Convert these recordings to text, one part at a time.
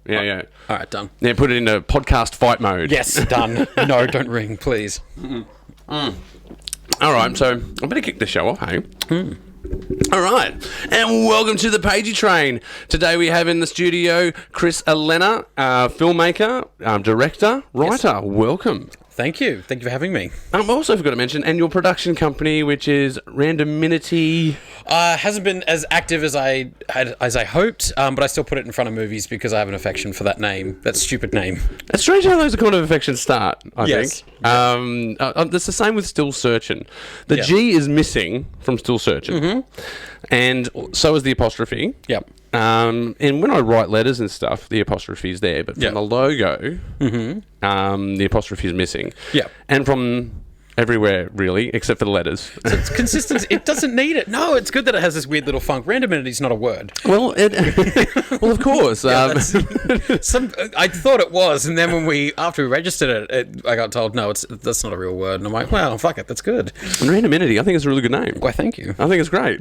Yeah. All right, done. Yeah, put it into podcast fight mode. Yes, done. No, don't ring, please. All right, so I better kick the show off, hey? All right, and welcome to the Pagey Train. Today we have in the studio Elena, filmmaker, director, writer. Yes. Welcome. Thank you. Thank you for having me. I also forgot to mention, and your production company, which is Randominity. Hasn't been as active as I hoped, but I still put it in front of movies because I have an affection for that name, that stupid name. It's strange how those kind of affections start, I think. Yeah. It's the same with Still Searching. The G is missing from Still Searching, and so is the apostrophe. Yep. And when I write letters and stuff, the apostrophe is there, but from the logo, the apostrophe is missing. Yeah. And from everywhere, really, except for the letters. So it's consistency. It doesn't need it. No, it's good that it has this weird little funk. Randominity is not a word. Well, well, of course. I thought it was, and then after we registered it, I got told, no, that's not a real word. And I'm like, well, fuck it, that's good. And Randominity, I think it's a really good name. Why, thank you. I think it's great.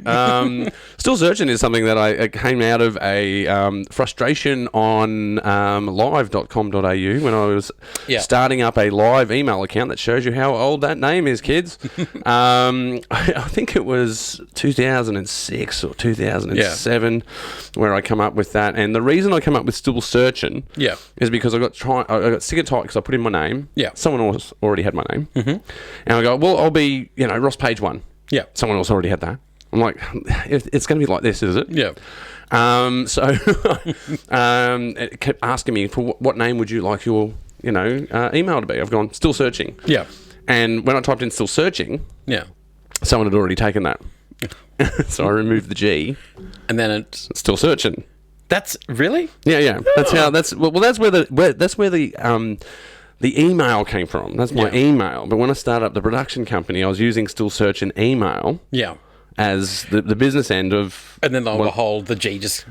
Still Searching is something that I came out of a frustration on live.com.au when I was starting up a live email account that shows you how old that name is, kids. I think it was 2006 or 2007 where I come up with that. And the reason I come up with Still Searching is because I got sick and tired because I put in my name. Yeah. Someone else already had my name. And I go, well, I'll be, Ross Page 1. Yeah. Someone else already had that. I'm like, it's going to be like this, is it? Yeah. So it kept asking me, for what name would you like your, email to be? I've gone, Still Searching. Yeah. And when I typed in Still Searching, someone had already taken that. So I removed the G. And then it's Still Searching. That's really? Yeah. That's how that's where the email came from. That's my email. But when I started up the production company, I was using Still Searching email. Yeah. As the business end of. And then the whole the G just.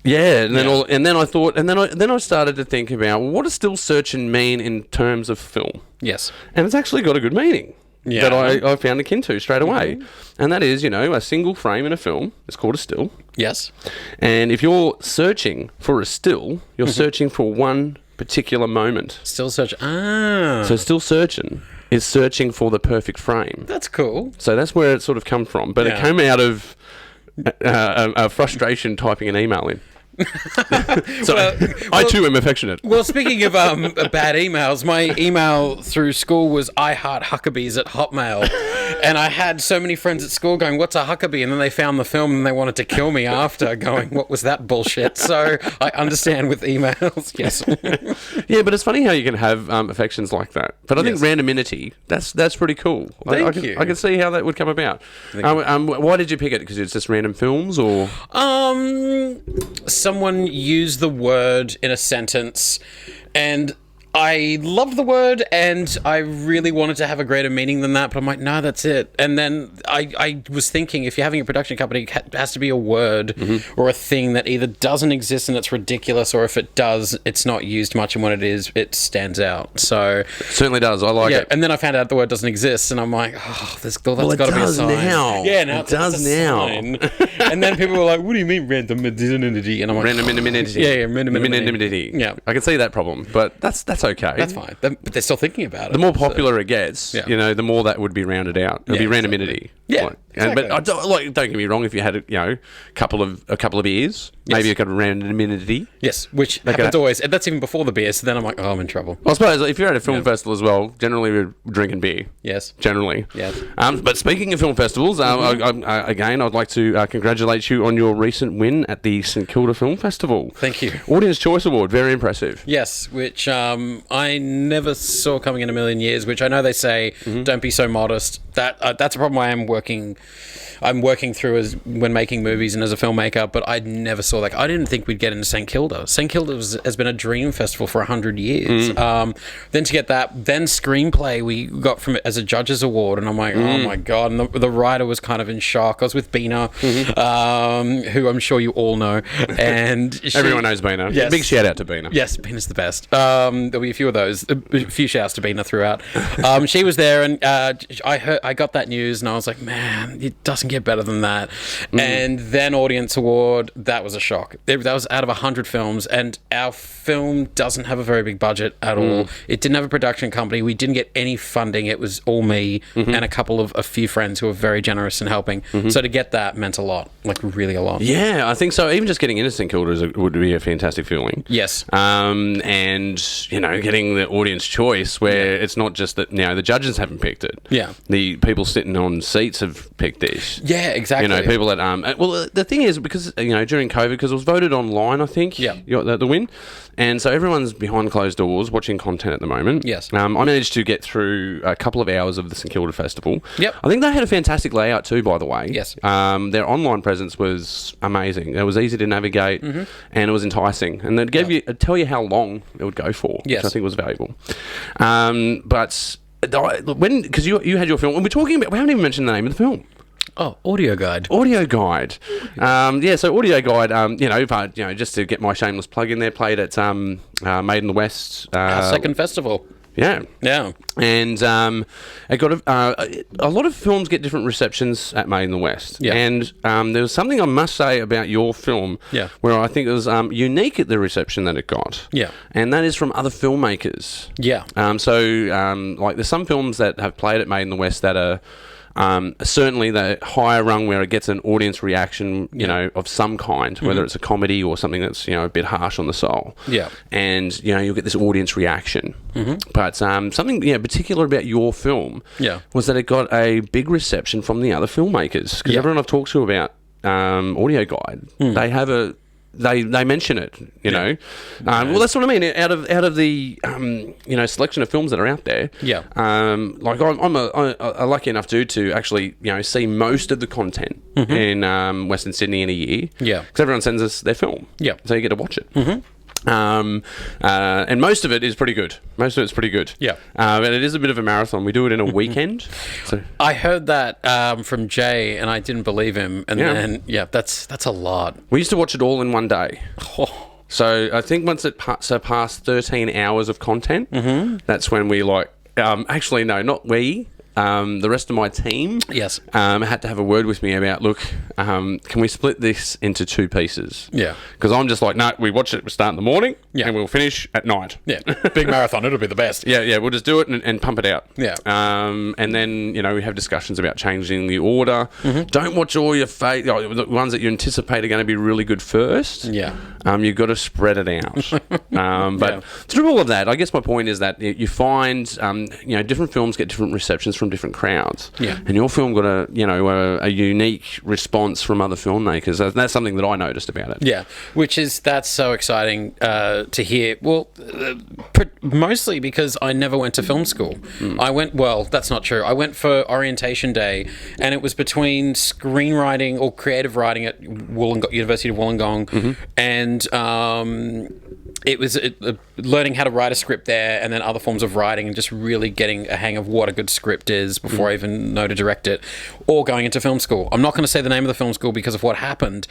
Yeah, and then I thought, and then I started to think about, well, what does Still Searching mean in terms of film? Yes, and it's actually got a good meaning that I found akin to straight away, and that is, a single frame in a film is called a still. Yes, and if you're searching for a still, you're searching for one particular moment. Still search. So Still Searching is searching for the perfect frame. That's cool. So that's where it sort of come from, but it came out of a frustration typing an email in. So I too am affectionate. Well, speaking of bad emails, my email through school was I heart Huckabees at Hotmail, and I had so many friends at school going, "What's a Huckabee?" And then they found the film and they wanted to kill me after, going, "What was that bullshit?" So I understand with emails. Yes. Yeah, but it's funny how you can have affections like that. But I think Randominity, that's pretty cool. Thank you. I can see how that would come about. Why did you pick it? Because it's just random films, or someone used the word in a sentence, and I loved the word, and I really wanted to have a greater meaning than that, but I'm like, no, that's it. And then I was thinking, if you're having a production company, it has to be a word or a thing that either doesn't exist and it's ridiculous, or if it does, it's not used much, and when it is, it stands out. So it certainly does. I like it. And then I found out the word doesn't exist, and I'm like, that's got to be a sign. Now. Yeah, now it does now. And then people were like, what do you mean randomity? And I'm like, randomity. Yeah, randomity. Yeah, I can see that problem, but that's okay. That's fine. But they're still thinking about it. The more popular it gets, the more that would be rounded out. It'll be randominity. Yeah. But don't get me wrong. If you had a couple of beers, maybe you got a randominity. Yes, which happens always. And that's even before the beer. So then I'm like, I'm in trouble. Well, I suppose if you're at a film festival as well, generally we're drinking beer. Yes. Generally. Yes. But speaking of film festivals, again, I'd like to congratulate you on your recent win at the St Kilda Film Festival. Thank you. Audience Choice Award, very impressive. Yes, which I never saw coming in a million years. Which I know they say, don't be so modest. That's a problem I'm working through as when making movies and as a filmmaker, but I never saw that. I didn't think we'd get into St Kilda. St Kilda has been a dream festival for 100 years. Then to get that, then screenplay we got from it as a judges award, and I'm like, oh my god! And the writer was kind of in shock. I was with Bina, who I'm sure you all know, and everyone knows Bina. Yes. Big shout out to Bina. Yes, Bina's the best. There'll be a few of those. A few shouts to Bina throughout. She was there, and I I got that news and I was like, man, it doesn't get better than that. And then Audience Award, that was a shock. That was out of 100 films, and our film doesn't have a very big budget at all. It didn't have a production company. We didn't get any funding. It was all me and a few friends who were very generous in helping. So to get that meant a lot, like really a lot. Yeah, I think so. Even just getting into St Kilda would be a fantastic feeling. Yes. And, getting the audience choice where it's not just that, the judges haven't picked it. Yeah. The people sitting on seats have picked this. Yeah, exactly. People that, well, the thing is, because, during COVID, because it was voted online, I think, the win. And so everyone's behind closed doors watching content at the moment. Yes. I managed to get through a couple of hours of the St Kilda Festival. Yep. I think they had a fantastic layout too, by the way. Yes. Their online presence was amazing. It was easy to navigate and it was enticing. And it'd tell you how long it would go for, which I think was valuable. But because you had your film, and we haven't even mentioned the name of the film. Oh, Audio Guide. Audio Guide. So Audio Guide, just to get my shameless plug in there, played at Made in the West. Our second festival. Yeah. Yeah. And it got a lot of films get different receptions at Made in the West. Yeah. And there was something I must say about your film where I think it was unique at the reception that it got. Yeah. And that is from other filmmakers. Yeah. There's some films that have played at Made in the West that are certainly the higher rung where it gets an audience reaction, of some kind, whether it's a comedy or something that's, a bit harsh on the soul. Yeah. And, you'll get this audience reaction. But something, particular about your film was that it got a big reception from the other filmmakers. Because everyone I've talked to about Audio Guide, they have They mention it, know. Well, that's what I mean. Out of the selection of films that are out there, I'm lucky enough to actually see most of the content in Western Sydney in a year. Yeah, because everyone sends us their film. Yeah, so you get to watch it. And most of it is pretty good. Yeah. But it is a bit of a marathon. We do it in a weekend. So I heard that from Jay, and I didn't believe him. And then, that's a lot. We used to watch it all in one day. Oh. So I think once it surpassed 13 hours of content, that's when we actually, no, not we. The rest of my team had to have a word with me about, look, can we split this into two pieces? Yeah. Because I'm just like, no, we watch it, we start in the morning and we'll finish at night. Yeah. Big marathon, it'll be the best. Yeah, we'll just do it and pump it out. Yeah. And then, we have discussions about changing the order. Don't watch all your the ones that you anticipate are going to be really good first. Yeah. You've got to spread it out. But through all of that, I guess my point is that you find, different films get different receptions from different crowds. Yeah. And your film got a unique response from other filmmakers. That's something that I noticed about it. Yeah. That's so exciting to hear. Well, mostly because I never went to film school. That's not true. I went for orientation day, and it was between screenwriting or creative writing at University of Wollongong and it was learning how to write a script there, and then other forms of writing, and just really getting a hang of what a good script is before I even know to direct it, or going into film school. I'm not going to say the name of the film school because of what happened.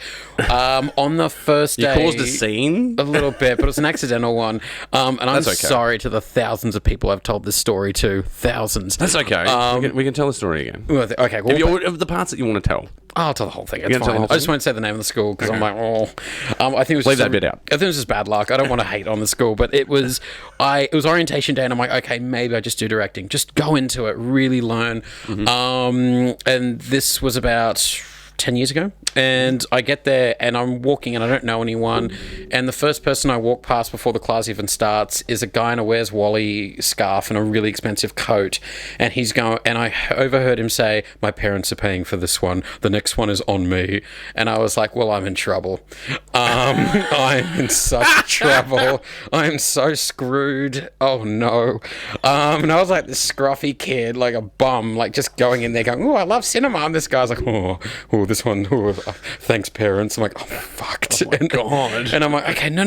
On the first day... You caused a scene? A little bit, but it was an accidental one. And I'm sorry to the thousands of people I've told this story to. Thousands. That's okay. We can tell the story again. Okay. Well, of the parts that you want to tell. I'll tell the whole thing. It's fine. I just won't say the name of the school because I'm like, I think it was leave that bit out. I think it was just bad luck. I don't want to hate on the school, but it was orientation day, and I'm like, okay, maybe I just do directing. Just go into it, really learn. And this was about 10 years ago, and I get there and I'm walking and I don't know anyone, and the first person I walk past before the class even starts is a guy in a Where's Wally scarf and a really expensive coat, and he's going, and I overheard him say, my parents are paying for this one, the next one is on me. And I was like, well, I'm in trouble. I'm in such trouble. I'm so screwed. Oh no. And I was like this scruffy kid, like a bum, like just going in there going, oh, I love cinema, and this guy's like, oh, this one, thanks parents. I'm like, oh fucked. Oh my God. And I'm like, okay, no,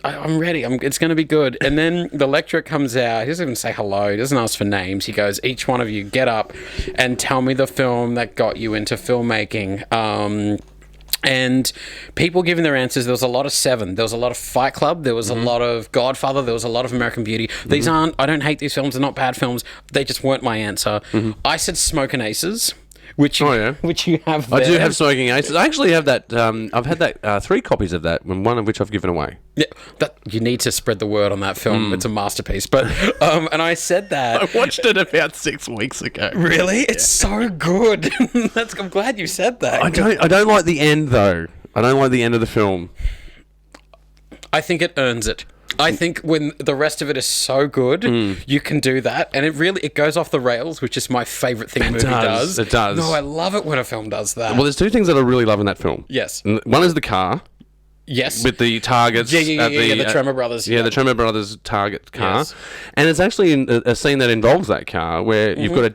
I'm ready. It's going to be good. And then the lecturer comes out. He doesn't even say hello. He doesn't ask for names. He goes, each one of you get up and tell me the film that got you into filmmaking. And people giving their answers, there was a lot of Seven, there was a lot of Fight Club, there was a lot of Godfather, there was a lot of American Beauty. These aren't, I don't hate these films, they're not bad films, they just weren't my answer. I said Smoking Aces, which you, which you have there. I do have Smoking Aces. I actually have that, I've had that 3 copies of that, one of which I've given away. Yeah, that you need to spread the word on that film. It's a masterpiece. But and I said that I watched it about 6 weeks ago. Really, it's so good. I'm glad you said that. I don't like the end though. I don't like the end of the film. I think it earns it. I think when the rest of it is so good, you can do that, and it goes off the rails, which is my favourite thing a movie does. It does. No, I love it when a film does that. Well, there's 2 things that I really love in that film. Yes. One is the car. Yes. With the targets. Yeah, the Tremor Brothers. Yeah, the Tremor Brothers target car. Yes. And it's actually a scene that involves that car where you've got a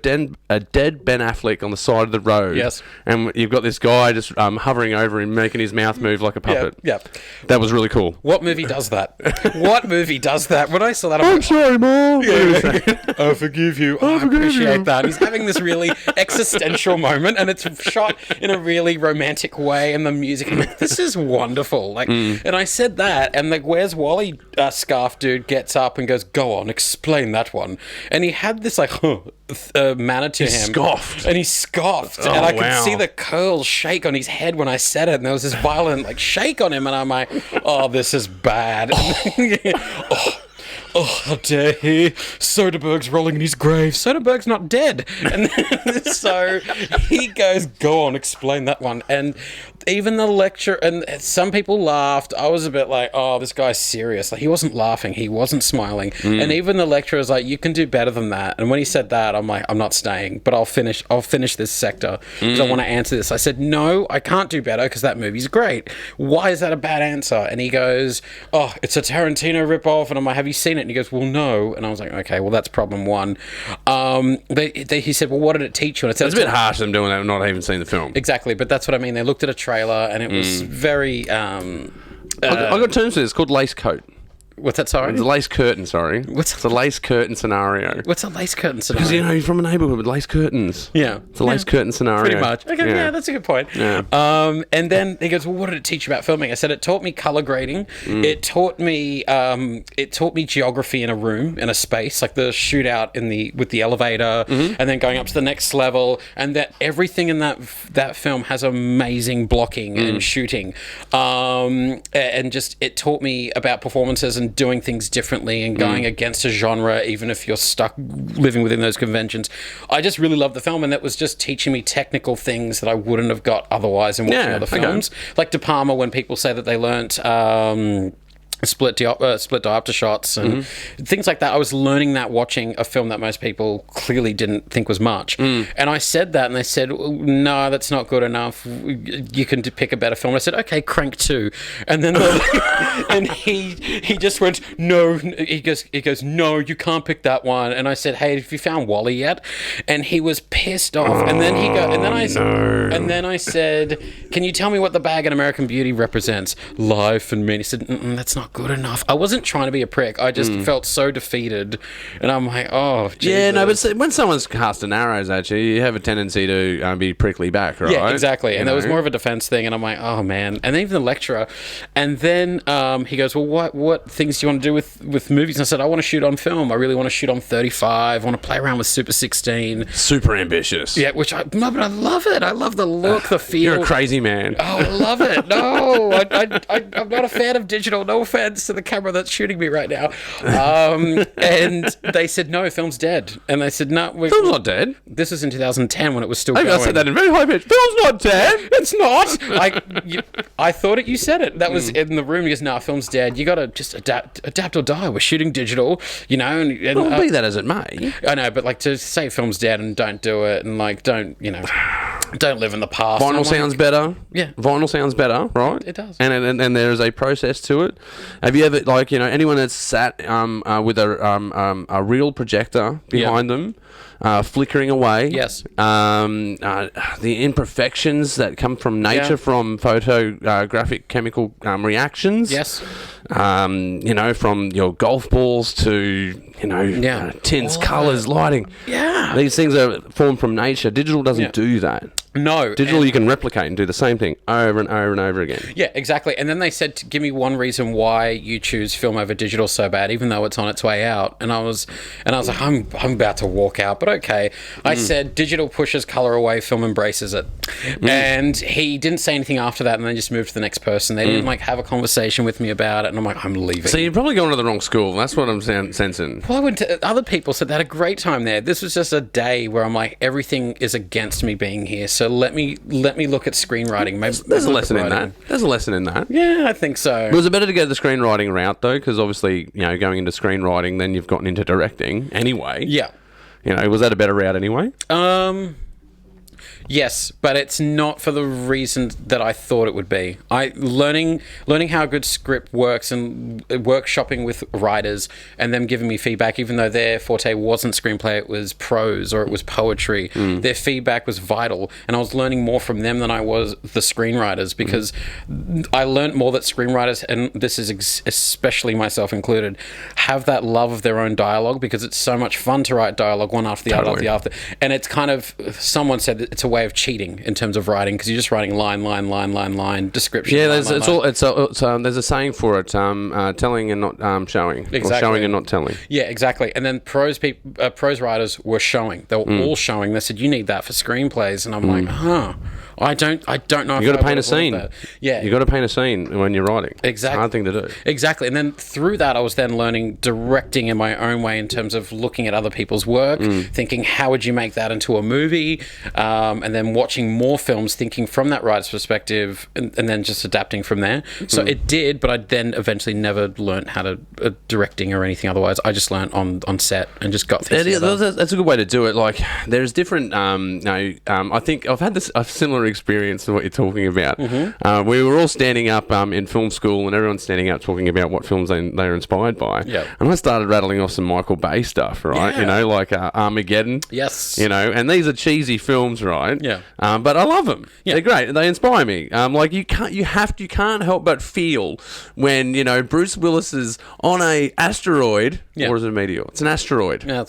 dead Ben Affleck on the side of the road. Yes. And you've got this guy just hovering over him, making his mouth move like a puppet. Yeah. That was really cool. What movie does that? What movie does that? When I saw that, I'm sorry, Mom. I forgive you. I appreciate that. He's having this really existential moment, and it's shot in a really romantic way, and the music. I'm like, this is wonderful. Like, and I said that, and the Where's Wally scarf dude gets up and goes, "Go on, explain that one." And he had this like manner to him. Scoffed. And he scoffed, and I could see the curls shake on his head when I said it, and there was this violent like shake on him, and I'm like, "Oh, this is bad." Oh, how dare he? Soderbergh's rolling in his grave. Soderbergh's not dead. And so he goes, "Go on, explain that one." And even the lecture, and some people laughed. I was a bit like, oh, this guy's serious. Like, he wasn't laughing. He wasn't smiling. And even the lecturer was like, you can do better than that. And when he said that, I'm like, I'm not staying, but I'll finish this sector because I want to answer this. I said, no, I can't do better because that movie's great. Why is that a bad answer? And he goes, oh, it's a Tarantino ripoff. And I'm like, have you seen it? And he goes, well, no. And I was like, okay, well, that's problem one. He said, well, what did it teach you? And I said, it's a bit harsh them doing that and not even seeing the film. Exactly, but that's what I mean. They looked at a trailer and it was very... I got terms for this. It's called lace coat. What's that, sorry? It's a lace curtain, sorry. It's a lace curtain scenario. What's a lace curtain scenario? Because, you're from a neighbourhood with lace curtains. Yeah. It's a lace curtain scenario. Pretty much. Okay, yeah, that's a good point. Yeah. And then he goes, well, what did it teach you about filming? I said, it taught me colour grading. It taught me geography in a room, in a space, like the shootout with the elevator, and then going up to the next level, and that everything in that film has amazing blocking and shooting. And just, it taught me about performances and doing things differently and going against a genre, even if you're stuck living within those conventions. I just really loved the film, and that was just teaching me technical things that I wouldn't have got otherwise in watching other films. Like De Palma, when people say that they learnt split diopter shots and things like that. I was learning that watching a film that most people clearly didn't think was much. And I said that, and they said, no, that's not good enough. You can pick a better film. I said, okay, Crank 2. And then and he just went, no. He goes, no, you can't pick that one. And I said, hey, have you found Wally yet? And he was pissed off. And then I said, can you tell me what the bag in American Beauty represents? Life and meaning. He said, that's not good enough. I wasn't trying to be a prick. I just felt so defeated, and I'm like, oh, Jesus. Yeah, no, but when someone's casting arrows at you, you have a tendency to be prickly back, right? Yeah, exactly. And there was more of a defense thing, and I'm like, oh man. And then even the lecturer, and then he goes, well, what things do you want to do with movies? And I said, I want to shoot on film. I really want to shoot on 35. I want to play around with Super 16. Super ambitious. Yeah, but I love it. I love the look, the feel. You're a crazy man. Oh, I love it. No, I'm not a fan of digital. No offense to the camera that's shooting me right now. And they said, no, film's dead. And they said, no. Film's not dead. This was in 2010 when it was still going. I said that in very high pitch. Film's not dead. It's not. I thought it. You said it. That was in the room. He goes, no, film's dead. You got to just adapt or die. We're shooting digital, And well, be that as it may. I know, but like to say film's dead and don't do it, and like don't live in the past. Vinyl sounds better. Yeah. Vinyl sounds better, right? It does. And there is a process to it. Have you ever, anyone that's sat with a real projector behind them, flickering away? Yes. The imperfections that come from nature, from photographic chemical reactions. Yes. From your golf balls to, tints, colours, lighting. Yeah. These things are formed from nature. Digital doesn't do that. No. Digital, you can replicate and do the same thing over and over and over again. Yeah, exactly. And then they said, give me one reason why you choose film over digital so bad, even though it's on its way out. And I was like, I'm about to walk out, but okay. I said, digital pushes color away, film embraces it. And he didn't say anything after that, and then just moved to the next person. They didn't like have a conversation with me about it, and I'm like, I'm leaving. So you're probably going to the wrong school. That's what I'm sensing. Well, I went to other people said they had a great time there. This was just a day where I'm like, everything is against me being here. So let me look at screenwriting. Maybe there's a lesson in that. There's a lesson in that. Yeah, I think so. Was it better to go the screenwriting route though? Because obviously, going into screenwriting, then you've gotten into directing anyway. Yeah. Was that a better route anyway? Yes, but it's not for the reason that I thought it would be. Learning how a good script works and workshopping with writers and them giving me feedback, even though their forte wasn't screenplay, it was prose or it was poetry. Their feedback was vital, and I was learning more from them than I was the screenwriters, because I learned more that screenwriters, and this is especially myself included, have that love of their own dialogue, because it's so much fun to write dialogue one after the other, and it's kind of, someone said that it's a way of cheating in terms of writing, because you're just writing line description. Yeah, there's a saying for it: telling and not showing, exactly. Or showing and not telling. Yeah, exactly. And then prose writers were showing. They were all showing. They said, you need that for screenplays, and I'm like, I don't know. You got to paint a scene. That. Yeah, you got to paint a scene when you're writing. Exactly, it's a hard thing to do. Exactly, and then through that, I was then learning directing in my own way in terms of looking at other people's work, thinking how would you make that into a movie, and then watching more films, thinking from that writer's perspective, and then just adapting from there. So it did, but I then eventually never learned how to directing or anything otherwise. I just learned on set and just got things together. That's a good way to do it. Like, there's different. I think I've had a similar experience to what you're talking about. We were all standing up in film school, and everyone's standing up talking about what films they're inspired by. Yep. And I started rattling off some Michael Bay stuff, right? Yeah. Like Armageddon. Yes. And these are cheesy films, right? Yeah. But I love them. Yeah. They're great. They inspire me. Like, you can't help but feel when Bruce Willis is on a asteroid. Yeah. Or is it a meteor? It's an asteroid. Yeah.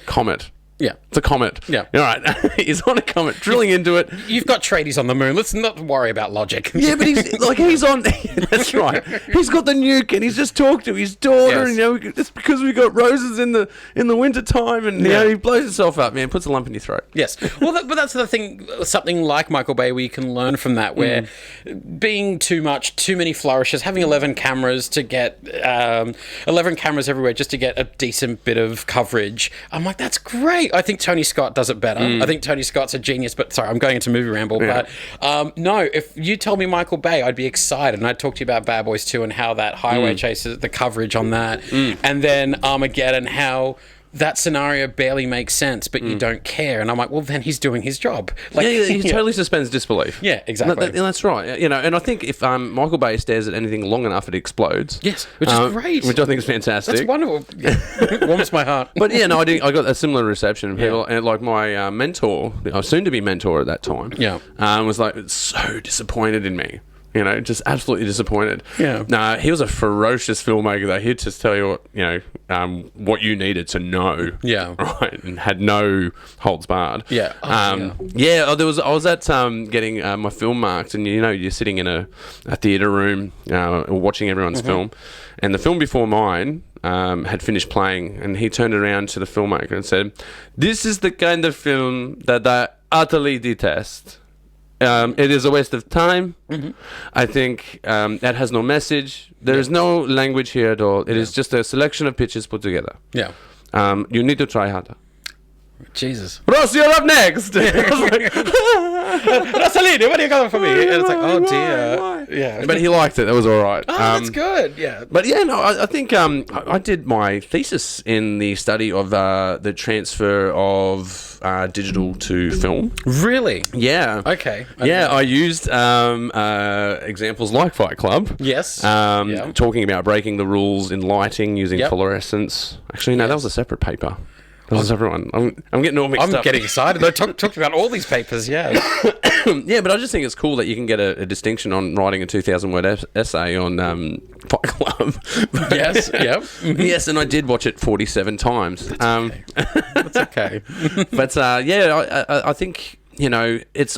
Comet. Yeah. It's a comet. Yeah. All right. He's on a comet, drilling into it. You've got tradies on the moon. Let's not worry about logic. Yeah, but he's on. That's right. He's got the nuke, and he's just talked to his daughter. Yes. And, it's because we got roses in the winter time, and he blows himself up. Man, puts a lump in your throat. Yes. Well, but that's the thing. Something like Michael Bay, where you can learn from that. Where being too many flourishes, having 11 cameras to get 11 cameras everywhere just to get a decent bit of coverage. I'm like, that's great. I think Tony Scott does it better. I think Tony Scott's a genius, but sorry, I'm going into movie ramble. Yeah. But no, if you told me Michael Bay, I'd be excited. And I'd talk to you about Bad Boys 2 and how that highway chases, the coverage on that. And then Armageddon, how that scenario barely makes sense, but you don't care. And I'm like, well, then he's doing his job. Like, he totally suspends disbelief. Yeah, exactly. That's right. And I think if Michael Bay stares at anything long enough, it explodes. Yes, which is great. Which I think is fantastic. That's wonderful. It warms my heart. But I got a similar reception. People, and like my mentor, soon-to-be mentor at that time, was like so disappointed in me. Just absolutely disappointed. Yeah. Nah, he was a ferocious filmmaker, though. He'd just tell you what you needed to know. Yeah. Right. And had no holds barred. Yeah. I was at getting my film marked, and you're sitting in a theatre room watching everyone's film, and the film before mine had finished playing, and he turned around to the filmmaker and said, "This is the kind of film that I utterly detest. It is a waste of time. I think that has no message. There is no language here at all. It is just a selection of pictures put together. Yeah. You need to try harder." Jesus. Ross, you're up next. Rosaline, what are you coming for me? And it's like, oh dear. Why? Yeah. But he liked it. That was all right. Oh, that's good. Yeah. But I think I did my thesis in the study of the transfer of digital to film. Really? Yeah. Okay. Yeah, I used examples like Fight Club. Yes. Talking about breaking the rules in lighting using fluorescence. Actually, no, that was a separate paper. That was everyone. I'm getting all mixed up. I'm getting excited. I talked about all these papers, yeah. Yeah, but I just think it's cool that you can get a distinction on writing a 2,000-word essay on Fight Club. Yes, yep. Yes, and I did watch it 47 times. That's okay. But, I think you know, it's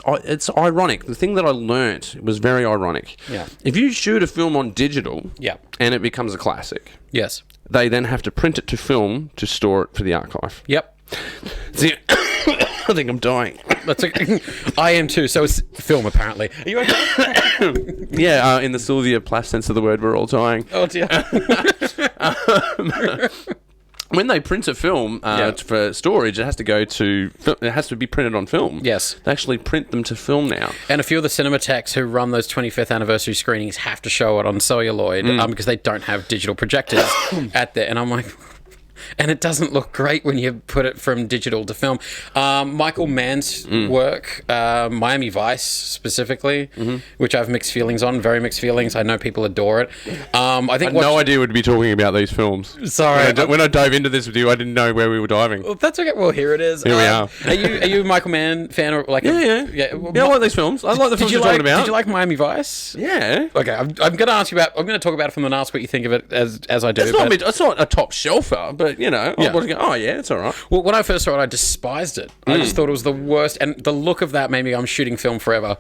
ironic. The thing that I learnt was very ironic. Yeah. If you shoot a film on digital, Yeah. and it becomes a classic, Yes. they then have to print it to film to store it for the archive. Yep. See, I think I'm dying. That's I am too. So it's film, apparently. Are you okay? Yeah, in the Sylvia Plath sense of the word, we're all dying. Oh dear. When they print a film for storage, it has to be printed on film. Yes. They actually print them to film now. And a few of the cinematechs who run those 25th anniversary screenings have to show it on celluloid because they don't have digital projectors at there. And I'm like... And it doesn't look great when you put it from digital to film. Michael Mann's work, Miami Vice specifically, which I have mixed feelings on, very mixed feelings. I know people adore it. I think no idea we'd be talking about these films. Sorry. When I dove into this with you, I didn't know where we were diving. Well, that's okay. Well, here it is. Here we are. Are you a Michael Mann fan? Or like Yeah, I like these films. I like the films you're talking about. Did you like Miami Vice? Yeah. Okay, I'm going to ask you about... I'm going to talk about it from the ask what you think of it as I do. It's not a top shelfer, but, you know... Yeah. Oh yeah, it's all right. Well, when I first saw it, I despised it. I just thought it was the worst, and the look of that made me. I'm shooting film forever.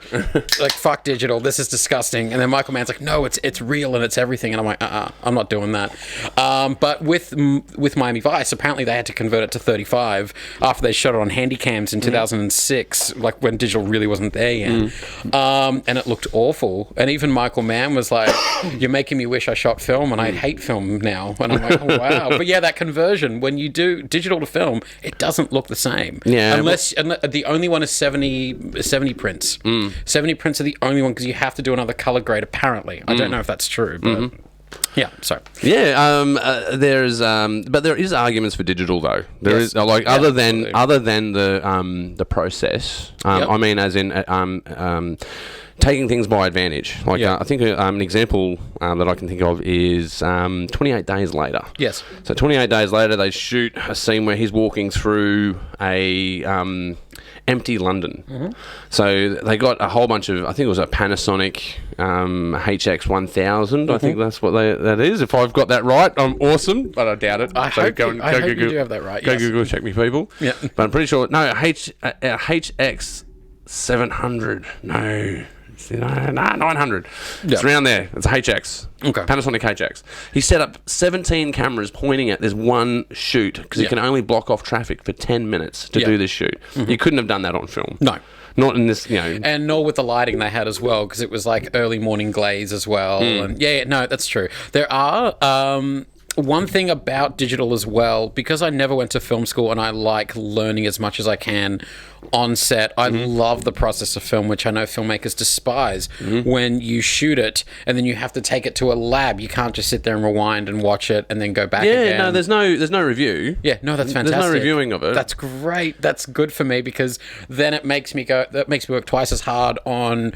Like fuck digital. This is disgusting. And then Michael Mann's like, no, it's real and it's everything. And I'm like, I'm not doing that. But with Miami Vice, apparently they had to convert it to 35 after they shot it on handycams in 2006, like when digital really wasn't there yet. And it looked awful. And even Michael Mann was like, you're making me wish I shot film, and I hate film now. And I'm like, oh, wow. But yeah, that conversion when you do digital to film, it doesn't look the same. Yeah. Unless the only one is 70 prints. 70 prints are the only one because you have to do another color grade, apparently. I don't know if that's true, but... Yeah, sorry. Yeah, but there is arguments for digital though. There is other than the process. I mean, as in taking things by advantage. I think an example that I can think of is 28 Days Later. Yes. So 28 Days Later, they shoot a scene where he's walking through a empty London. So they got a whole bunch of, I think it was a Panasonic HX1000. I think that's what that is. If I've got that right, I'm awesome, but I doubt it. I hope you do have that right. Go Google, check me, people. Yeah. But I'm pretty sure, no, HX700, no, 900. It's around there. It's a HX. Okay. Panasonic HX. He set up 17 cameras pointing at this one shoot because he can only block off traffic for 10 minutes to do this shoot. You couldn't have done that on film. No. Not in this, you know. And nor with the lighting they had as well, because it was like early morning glaze as well. And no, that's true. There are... one thing about digital as well, because I never went to film school and I like learning as much as I can on set, I love the process of film, which I know filmmakers despise. When you shoot it and then you have to take it to a lab, you can't just sit there and rewind and watch it and then go back again. No, there's no review. Yeah, no, that's fantastic. There's no reviewing of it. That's great. That's good for me because then it makes me work twice as hard on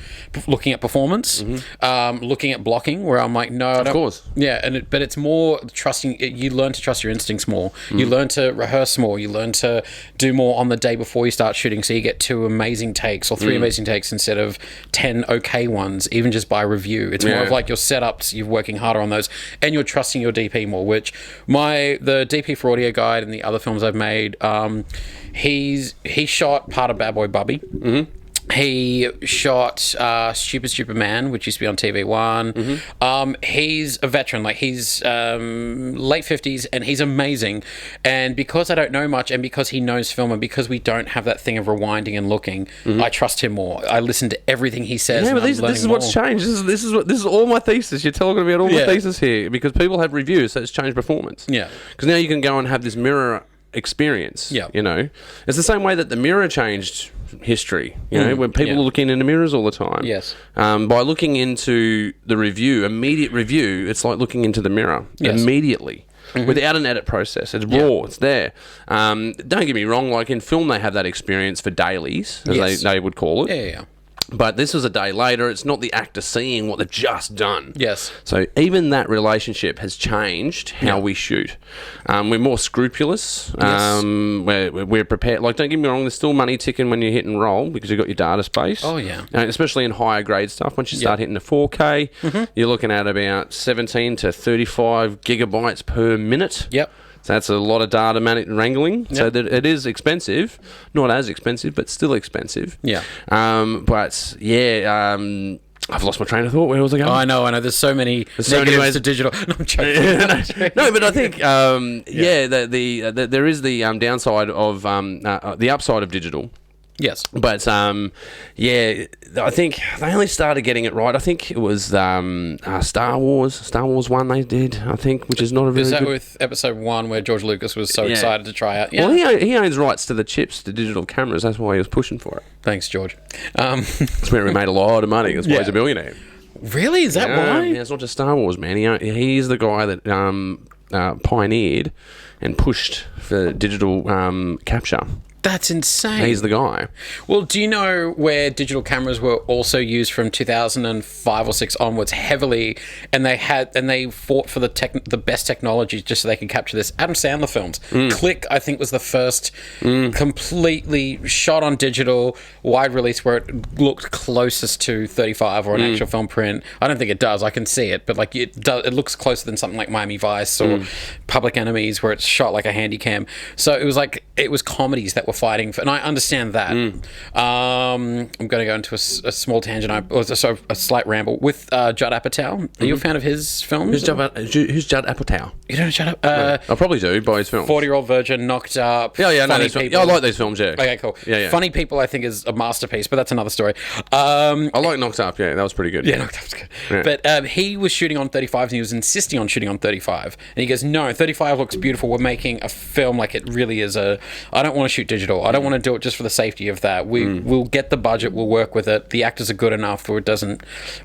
looking at performance, looking at blocking, where I'm like, no, I don't. Of course. Yeah, but it's more trusting. You learn to trust your instincts more. You learn to rehearse more. You learn to do more on the day before you start shooting, so you get 2 amazing takes or 3 amazing takes instead of 10 okay ones, even just by review. It's more of like your setups, you're working harder on those, and you're trusting your DP more, which the DP for Audio Guide and the other films I've made, he shot part of Bad Boy Bubby. He shot Stupid Man, which used to be on TV1. He's a veteran, like he's late 50s, and he's amazing. And because I don't know much, and because he knows film, and because we don't have that thing of rewinding and looking, I trust him more. I listen to everything he says. Yeah, but this is what's changed. This is all my thesis. You're talking about all my thesis here because people have reviews, so it's changed performance. Yeah, because now you can go and have this mirror experience. Yeah, you know, it's the same way that the mirror changed history, you know, when people are looking into mirrors all the time. Yes. By looking into the immediate review, it's like looking into the mirror immediately. Without an edit process. It's raw, it's there. Don't get me wrong, like in film they have that experience for dailies, as they would call it. Yeah. But this was a day later. It's not the actor seeing what they've just done. Yes. So even that relationship has changed how we shoot. We're more scrupulous. Yes. We're prepared. Like, don't get me wrong, there's still money ticking when you hit and roll because you've got your data space. Oh, yeah. Especially in higher grade stuff. Once you start hitting the 4K, you're looking at about 17 to 35 gigabytes per minute. Yep. So that's a lot of data wrangling. Yep. So that it is expensive, not as expensive, but still expensive. Yeah. But yeah. I've lost my train of thought. Where was I going? Oh, I know. There's so many negatives to digital. No, I'm joking. No, but I think there is the downside of the upside of digital. Yes. But yeah, I think they only started getting it right. I think it was Star Wars 1 they did, I think, which is not a very Is that good... with episode 1 where George Lucas was so excited to try out? Yeah. Well, he owns rights to the chips, to digital cameras. That's why he was pushing for it. Thanks, George. That's where he made a lot of money. That's why he's a billionaire. Really? Is that why? Yeah, it's not just Star Wars, man. He's the guy that pioneered and pushed for digital capture. That's insane. He's the guy. Well, do you know where digital cameras were also used from 2005 or 6 onwards heavily, and they fought for the best technology just so they could capture this? Adam Sandler films. Click, I think, was the first completely shot on digital wide release where it looked closest to 35 or an actual film print. I don't think it does. I can see it, but like it looks closer than something like Miami Vice or Public Enemies where it's shot like a handy cam. So it was comedies that were fighting for, and I understand that. I'm going to go into a small tangent, a slight ramble with Judd Apatow. Are you a fan of his films? Who's Judd Apatow? You don't know Judd Apatow? I probably do by his films. 40-Year-Old Virgin, Knocked Up. Yeah, I know these films. Yeah, I like these films. Yeah. Okay, cool. Yeah. Funny People, I think, is a masterpiece, but that's another story. I like Knocked Up. Yeah, that was pretty good. Yeah, Knocked Up was good. Yeah. But he was shooting on 35, and he was insisting on shooting on 35. And he goes, "No, 35 looks beautiful. We're making a film like it really is I don't want to shoot digital. I don't want to do it just for the safety of that. We'll get the budget. We'll work with it. The actors are good enough where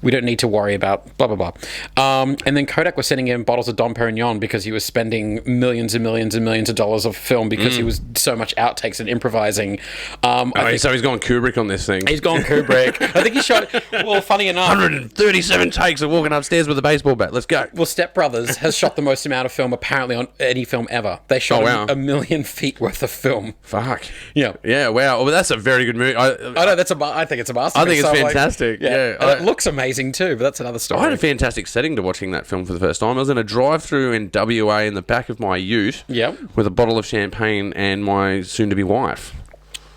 we don't need to worry about blah, blah, blah." And then Kodak was sending him bottles of Dom Perignon because he was spending millions and millions and millions of dollars of film because he was so much outtakes and improvising. So he's gone Kubrick on this thing. He's gone Kubrick. I think he shot, well, funny enough, 137 takes of walking upstairs with a baseball bat. Let's go. Well, Step Brothers has shot the most amount of film apparently on any film ever. They shot a million feet worth of film. Fuck. Yeah. Yeah, wow. Well, that's a very good movie. I know, I think it's a masterpiece. I think it's fantastic. Yeah. And it looks amazing too, but that's another story. I had a fantastic setting to watching that film for the first time. I was in a drive-through in WA in the back of my ute with a bottle of champagne and my soon-to-be wife.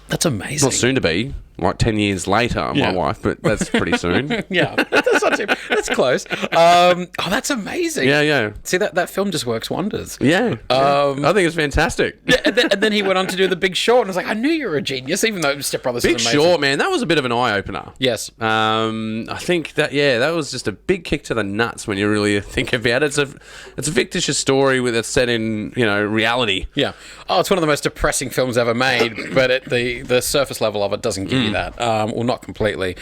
That's amazing. Not soon-to-be. Like 10 years later, my wife, but that's pretty soon. Yeah, that's not too. That's close. That's amazing. Yeah. See, that film just works wonders. Yeah. I think it's fantastic. Yeah, and then he went on to do The Big Short, and I was like, I knew you were a genius, even though Step Brothers is amazing. Big Short, man, that was a bit of an eye opener. Yes. I think that was just a big kick to the nuts when you really think about it. It's a fictitious story that's set in reality. Yeah. Oh, it's one of the most depressing films ever made, but the surface level of it doesn't give you that. Well, not completely.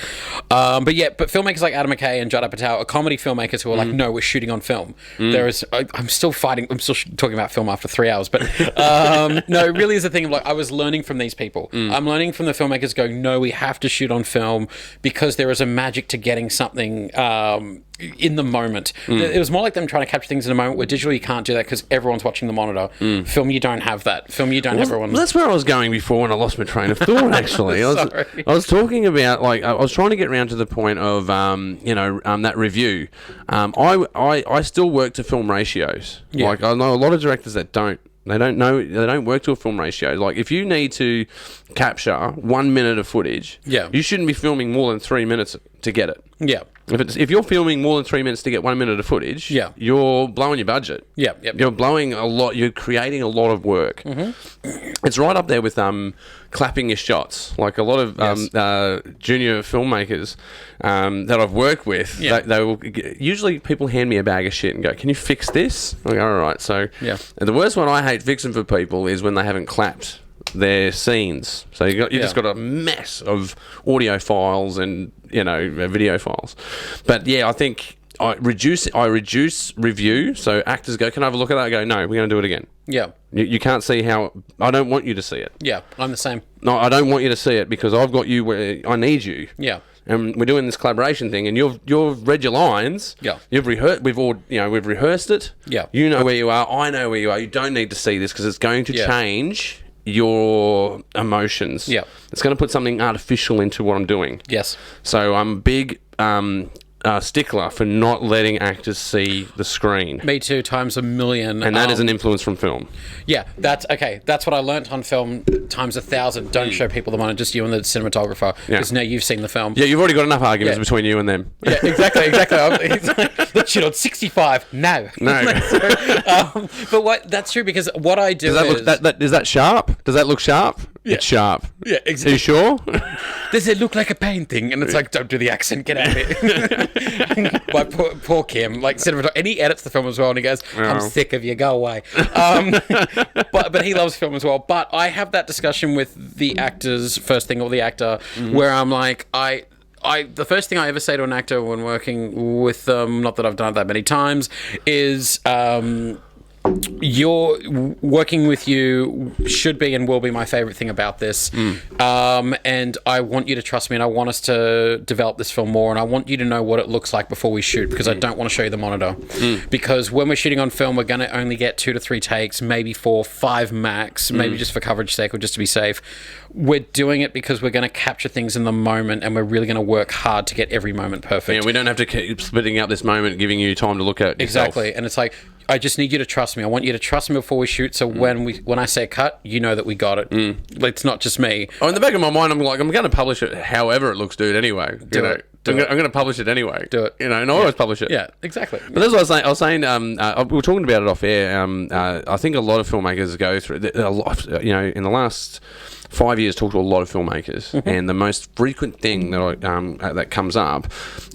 But filmmakers like Adam McKay and Judd Apatow are comedy filmmakers who are like, no, we're shooting on film. I'm still talking about film after 3 hours, but no, it really is a thing of like, I was learning from these people. I'm learning from the filmmakers going, no, we have to shoot on film because there is a magic to getting something in the moment. It was more like them trying to capture things in a moment where digital you can't do that because everyone's watching the monitor. Film, you don't have that. Film, you don't have everyone. That's where I was going before when I lost my train of thought, actually. I was talking about, like, I was trying to get around to the point of, that review. I still work to film ratios. Yeah. Like, I know a lot of directors that don't. They don't work to a film ratio. Like, if you need to capture 1 minute of footage, you shouldn't be filming more than 3 minutes to get it. Yeah. If you're filming more than 3 minutes to get 1 minute of footage, you're blowing your budget. Yeah. You're blowing a lot. You're creating a lot of work. It's right up there with clapping your shots. Like a lot of junior filmmakers that I've worked with, they will usually people hand me a bag of shit and go, "Can you fix this?" I go, "All right." So the worst one I hate fixing for people is when they haven't clapped their scenes. So you just got a mess of audio files and video files. But I think I reduce review. So actors go, "Can I have a look at that?" I go, "No, we're going to do it again." Yeah. You can't see how. I don't want you to see it. Yeah, I'm the same. No, I don't want you to see it because I've got you where I need you. Yeah. And we're doing this collaboration thing, and you've read your lines. Yeah. You've rehearsed. We've rehearsed it. Yeah. You know where you are. I know where you are. You don't need to see this because it's going to change your emotions. Yeah. It's going to put something artificial into what I'm doing. Yes. So I'm big stickler for not letting actors see the screen. Me too, times a million. And that is an influence from film. Yeah, that's okay. That's what I learnt on film times 1,000. Don't show people the monitor, just you and the cinematographer, because now you've seen the film. Yeah, you've already got enough arguments between you and them. Yeah, exactly. Let's shoot on 65. No. But that's true, because what I do is that sharp? Does that look sharp? Yeah. It's sharp. Yeah, exactly. Are you sure? Does it look like a painting? And it's like, don't do the accent, get out of it. My poor Kim, like cinematographer, and he edits the film as well, and he goes, I'm sick of you, go away. But he loves film as well. But I have that discussion with the actors, first thing, or the actor, where I'm like, the first thing I ever say to an actor when working with them, not that I've done it that many times, is working with you should be and will be my favorite thing about this. And I want you to trust me, and I want us to develop this film more, and I want you to know what it looks like before we shoot, because I don't want to show you the monitor. Because when we're shooting on film, we're going to only get 2 to 3 takes, maybe 4, 5 max, maybe just for coverage sake or just to be safe. We're doing it because we're going to capture things in the moment, and we're really going to work hard to get every moment perfect. Yeah, we don't have to keep splitting out this moment, giving you time to look at yourself. Exactly. And it's like, I just need you to trust me. I want you to trust me before we shoot, so when I say cut, you know that we got it. It's not just me. Oh, in the back of my mind, I'm like, I'm going to publish it however it looks, dude, anyway. Do it. I'm going to publish it anyway. Do it. And I always publish it. Yeah, exactly. But that's what I was saying. We were talking about it off air. I think a lot of filmmakers go through, in the last 5 years, talked to a lot of filmmakers, and the most frequent thing that comes up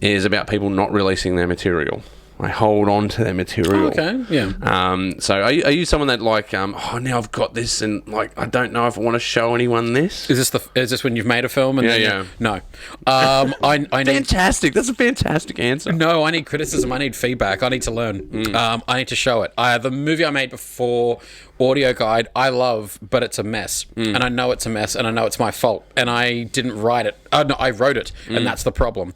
is about people not releasing their material. They hold on to their material. Okay, yeah. So are you someone that now I've got this, and I don't know if I want to show anyone this? Is this when you've made a film? And no. I need fantastic. That's a fantastic answer. No, I need criticism. I need feedback. I need to learn. I need to show it. The movie I made before, Audio Guide, I love, but it's a mess, and I know it's a mess, and I know it's my fault, and I didn't write it. No, I wrote it, and that's the problem,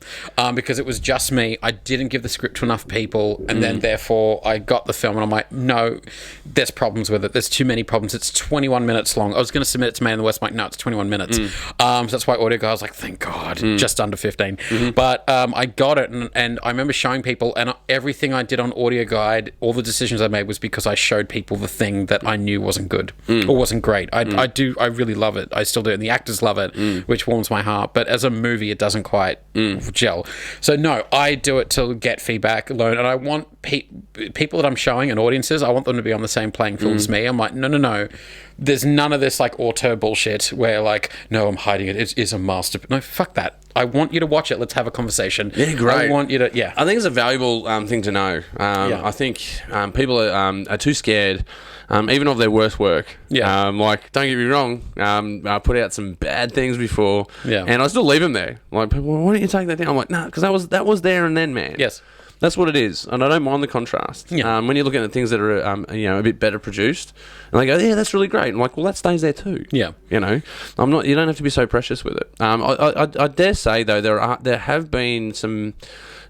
because it was just me. I didn't give the script to enough people, and then therefore I got the film, and I'm like, no, there's problems with it. There's too many problems. It's 21 minutes long. I was going to submit it to Man in the West. I'm like, no, it's 21 minutes. So that's why Audio Guide, I was like, thank God, just under 15. But I got it, and I remember showing people, and everything I did on Audio Guide, all the decisions I made was because I showed people the thing that I knew wasn't good or wasn't great. I really love it. I still do, and the actors love it, which warms my heart. But as a movie, it doesn't quite gel. So no, I do it to get feedback, learn, and I want people that I'm showing and audiences, I want them to be on the same playing field as me. I'm like, no. There's none of this auteur bullshit where no, I'm hiding it. It is a masterpiece. No, fuck that. I want you to watch it. Let's have a conversation. Yeah, great. I want you to, I think it's a valuable thing to know. I think people are too scared, even of their worst work. Yeah. Don't get me wrong. I put out some bad things before. Yeah. And I still leave them there. People, why don't you take that down? I'm like, nah, because that was there and then, man. Yes. That's what it is, and I don't mind the contrast. Yeah. When you're looking at things that are, a bit better produced, and they go, yeah, that's really great. I'm like, well, that stays there too. Yeah. I'm not. You don't have to be so precious with it. I dare say though, there have been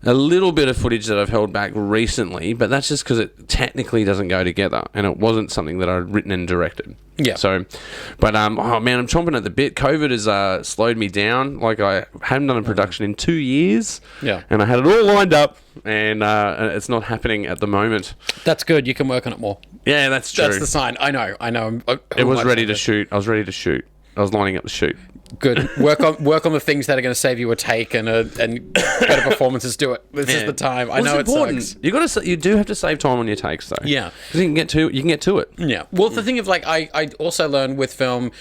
a little bit of footage that I've held back recently, but that's just because it technically doesn't go together, and it wasn't something that I'd written and directed. Yeah. So, but oh man, I'm chomping at the bit. COVID has slowed me down. I hadn't done a production in 2 years. Yeah. And I had it all lined up, and it's not happening at the moment. That's good. You can work on it more. Yeah, that's true. That's the sign. I know. It was ready to shoot. I was ready to shoot. I was lining up to shoot. Good. Work on the things that are going to save you a take and better performances. Do it. This is the time. I know it's important. Sucks. You do have to save time on your takes though. Yeah, because you can get to it. Yeah. Well, the thing of I also learned with film,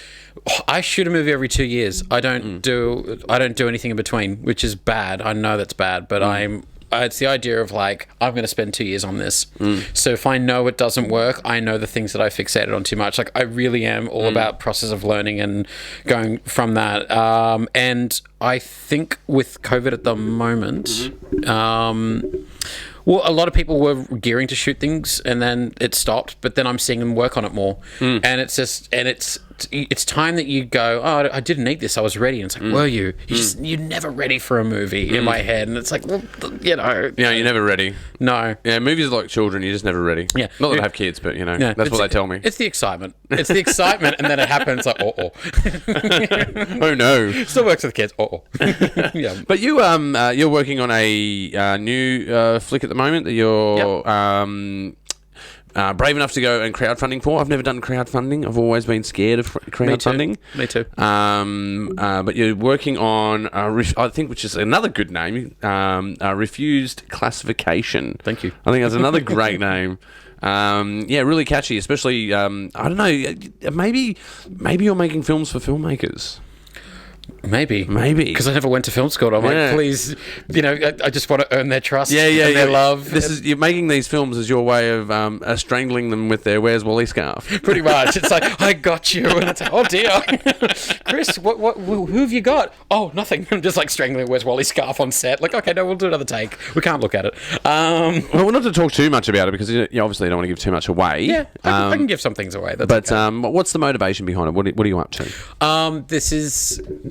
I shoot a movie every 2 years. I don't do anything in between, which is bad. I know that's bad, but it's the idea of I'm going to spend 2 years on this. So if I know it doesn't work, I know the things that I fixated on too much. I really am all about process of learning and going from that. And I think with COVID at the moment, well, a lot of people were gearing to shoot things and then it stopped, but then I'm seeing them work on it more. And it's it's time that you go, oh, I didn't need this, I was ready. And it's like, were you? You're never ready for a movie in my head. And it's like, well, you know. Yeah, you're never ready. No. Yeah, movies are like children, you're just never ready. Yeah. Not that I have kids, but, you know, that's what they tell me. It's the excitement. It's the excitement, and then it happens like, Oh, no. Still works with kids. Yeah. But you're working on a new flick at the moment that you're brave enough to go and crowdfunding for. I've never done crowdfunding. I've always been scared of crowdfunding. Me too. But you're working on, I think, which is another good name, Refused Classification. Thank you. I think that's another great name. Yeah, really catchy, especially, I don't know, maybe you're making films for filmmakers. Maybe. Because I never went to film school. I'm like, please, you know, I just want to earn their trust and their love. You're making these films as your way of strangling them with their Where's Wally scarf. Pretty much. It's like, I got you. And it's like, oh dear. Chris, who have you got? Oh, nothing. I'm just like strangling Where's Wally scarf on set. Like, okay, no, we'll do another take. We can't look at it. Well, not to talk too much about it because you obviously don't want to give too much away. Yeah, I can give some things away. That's okay. What's the motivation behind it? What are you up to?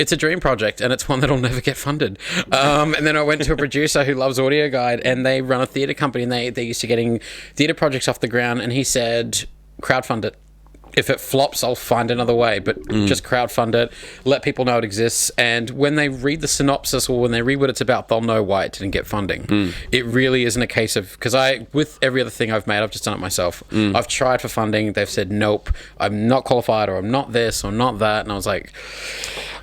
It's a dream project, and it's one that'll never get funded. And then I went to a producer who loves Audio Guide, and they run a theatre company, and they're used to getting theatre projects off the ground, and he said, crowdfund it. If it flops, I'll find another way, but just crowdfund it, let people know it exists, and when they read the synopsis or when they read what it's about, they'll know why it didn't get funding. It really isn't a case of, because with every other thing I've made, I've just done it myself. I've tried for funding, they've said, nope, I'm not qualified, or I'm not this, or not that, and I was like,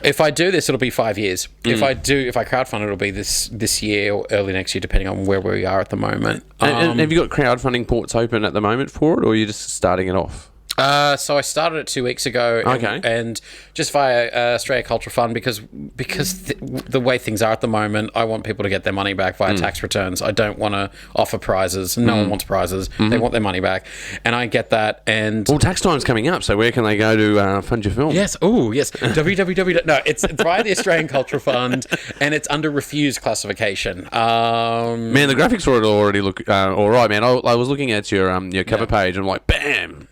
if I do this, it'll be 5 years. If I crowdfund it, it'll be this year or early next year, depending on where we are at the moment. And have you got crowdfunding ports open at the moment for it, or are you just starting it off? So I started it 2 weeks ago, and just via Australia Cultural Fund because the way things are at the moment, I want people to get their money back via tax returns. I don't want to offer prizes. No one wants prizes. They want their money back, and I get that. And well, tax time's coming up, so where can they go to fund your film? Yes. Oh, yes. www. No, it's via the Australian Cultural Fund, and it's under refused classification. Man, the graphics for it already look all right, man. I was looking at your cover page, and I'm like, bam.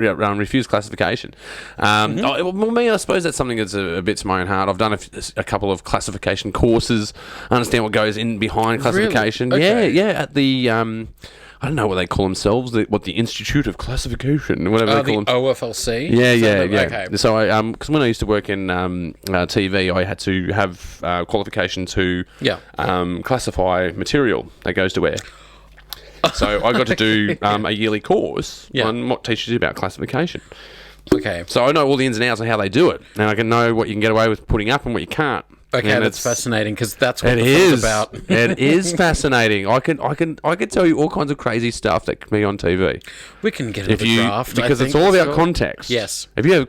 Refused classification. Well, me, I suppose that's something that's a bit to my own heart. I've done a couple of classification courses. I understand what goes in behind classification. Really? Okay. Yeah. At the I don't know what they call themselves. The Institute of Classification, whatever they call them. OFLC. Yeah. Okay. So because when I used to work in TV, I had to have qualification to classify material that goes to air. So I got to do a yearly course on what teaches you about classification. Okay. So I know all the ins and outs of how they do it, and I can know what you can get away with putting up and what you can't. Okay, and that's fascinating because that's what the film's about. It is fascinating. I can tell you all kinds of crazy stuff that can be on TV. We can get a draft because it's all about context. Yes. If you have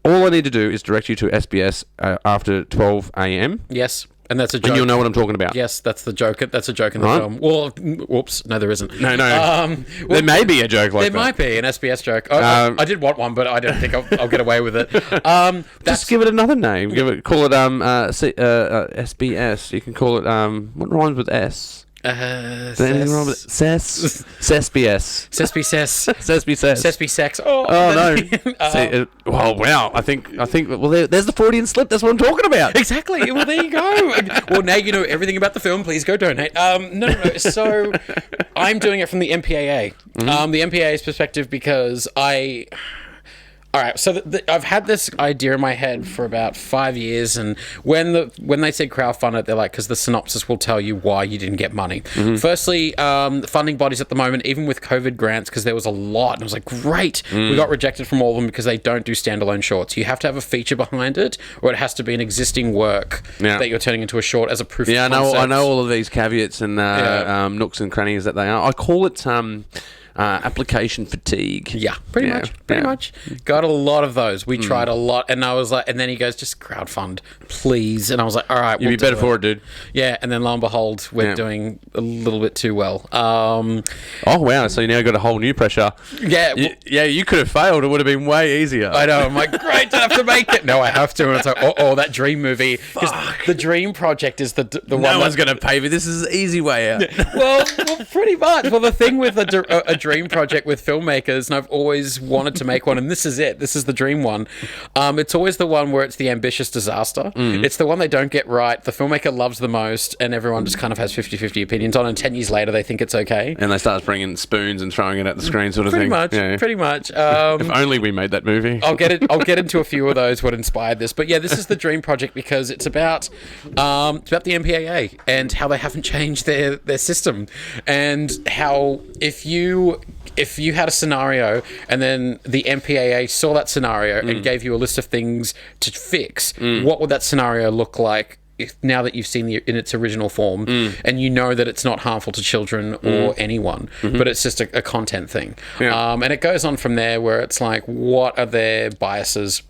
all I need to do is direct you to SBS after 12 a.m. Yes. And that's a joke. And you'll know what I'm talking about. Yes, that's the joke. That's a joke in the film. Well, whoops. No, there isn't. No. There may be a joke like that. There might be an SBS joke. I did want one, but I don't think I'll get away with it. Just give it another name. Call it SBS. You can call it what rhymes with S? Anything wrong with it? Sesbies. Sespi sex. Oh no. Wow. I think. Well, there's the Freudian slip. That's what I'm talking about. Exactly. Well, there you go. Well, now you know everything about the film. Please go donate. No. So I'm doing it from the MPAA. The MPAA's perspective because all right, so I've had this idea in my head for about 5 years, and when they said crowdfund it, they're like, because the synopsis will tell you why you didn't get money. Firstly, funding bodies at the moment, even with COVID grants, because there was a lot, and I was like, great, we got rejected from all of them because they don't do standalone shorts. You have to have a feature behind it, or it has to be an existing work that you're turning into a short as a proof of concept. I know all of these caveats and nooks and crannies that they are. I call it application fatigue. Yeah, pretty much. Got a lot of those. We tried a lot, and I was like, and then he goes, just crowdfund, please. And I was like, all right, you'd be better for it, dude. Yeah, and then lo and behold, we're doing a little bit too well. Oh wow! So you now got a whole new pressure. Yeah, you could have failed. It would have been way easier. I know. I'm like, great, I have to make it. No, I have to. And it's like, that dream movie. The dream project is the one. No one's going to pay me. This is the easy way out. Well, pretty much. Well, the thing with a dream project with filmmakers, and I've always wanted to make one, and this is it. This is the dream one. It's always the one where it's the ambitious disaster. It's the one they don't get right, the filmmaker loves the most, and everyone just kind of has 50-50 opinions on it, and 10 years later they think it's okay. And they start bringing spoons and throwing it at the screen sort of Pretty thing. much, Yeah. pretty much. If only we made that movie. I'll get into a few of those, what inspired this. But yeah, this is the dream project because it's about the MPAA and how they haven't changed their system, and how if you had a scenario and then the MPAA saw that scenario and gave you a list of things to fix, what would that scenario look like now that you've seen it in its original form, and you know that it's not harmful to children or anyone, but it's just a content thing. Yeah. And it goes on from there where it's like, what are their biases?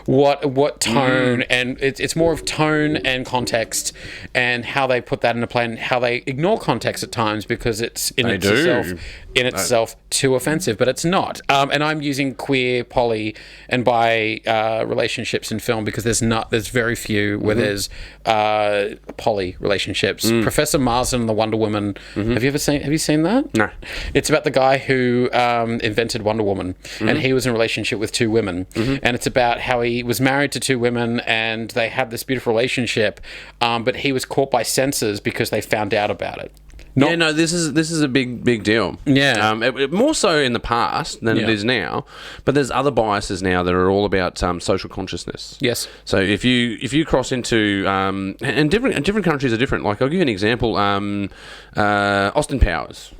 What tone, and it's more of tone and context and how they put that into play and how they ignore context at times because it's in itself too offensive, but it's not. And I'm using queer, poly, and bi relationships in film because there's very few where there's poly relationships. Professor Marsden and the Wonder Woman. Have you seen that? No. It's about the guy who invented Wonder Woman, and he was in a relationship with two women, and it's about how he was married to two women and they had this beautiful relationship, but he was caught by censors because they found out about it. This is a big deal. Yeah. More so in the past than it is now, but there's other biases now that are all about social consciousness. Yes. So if you cross into and different countries are different. Like I'll give you an example. Austin Powers.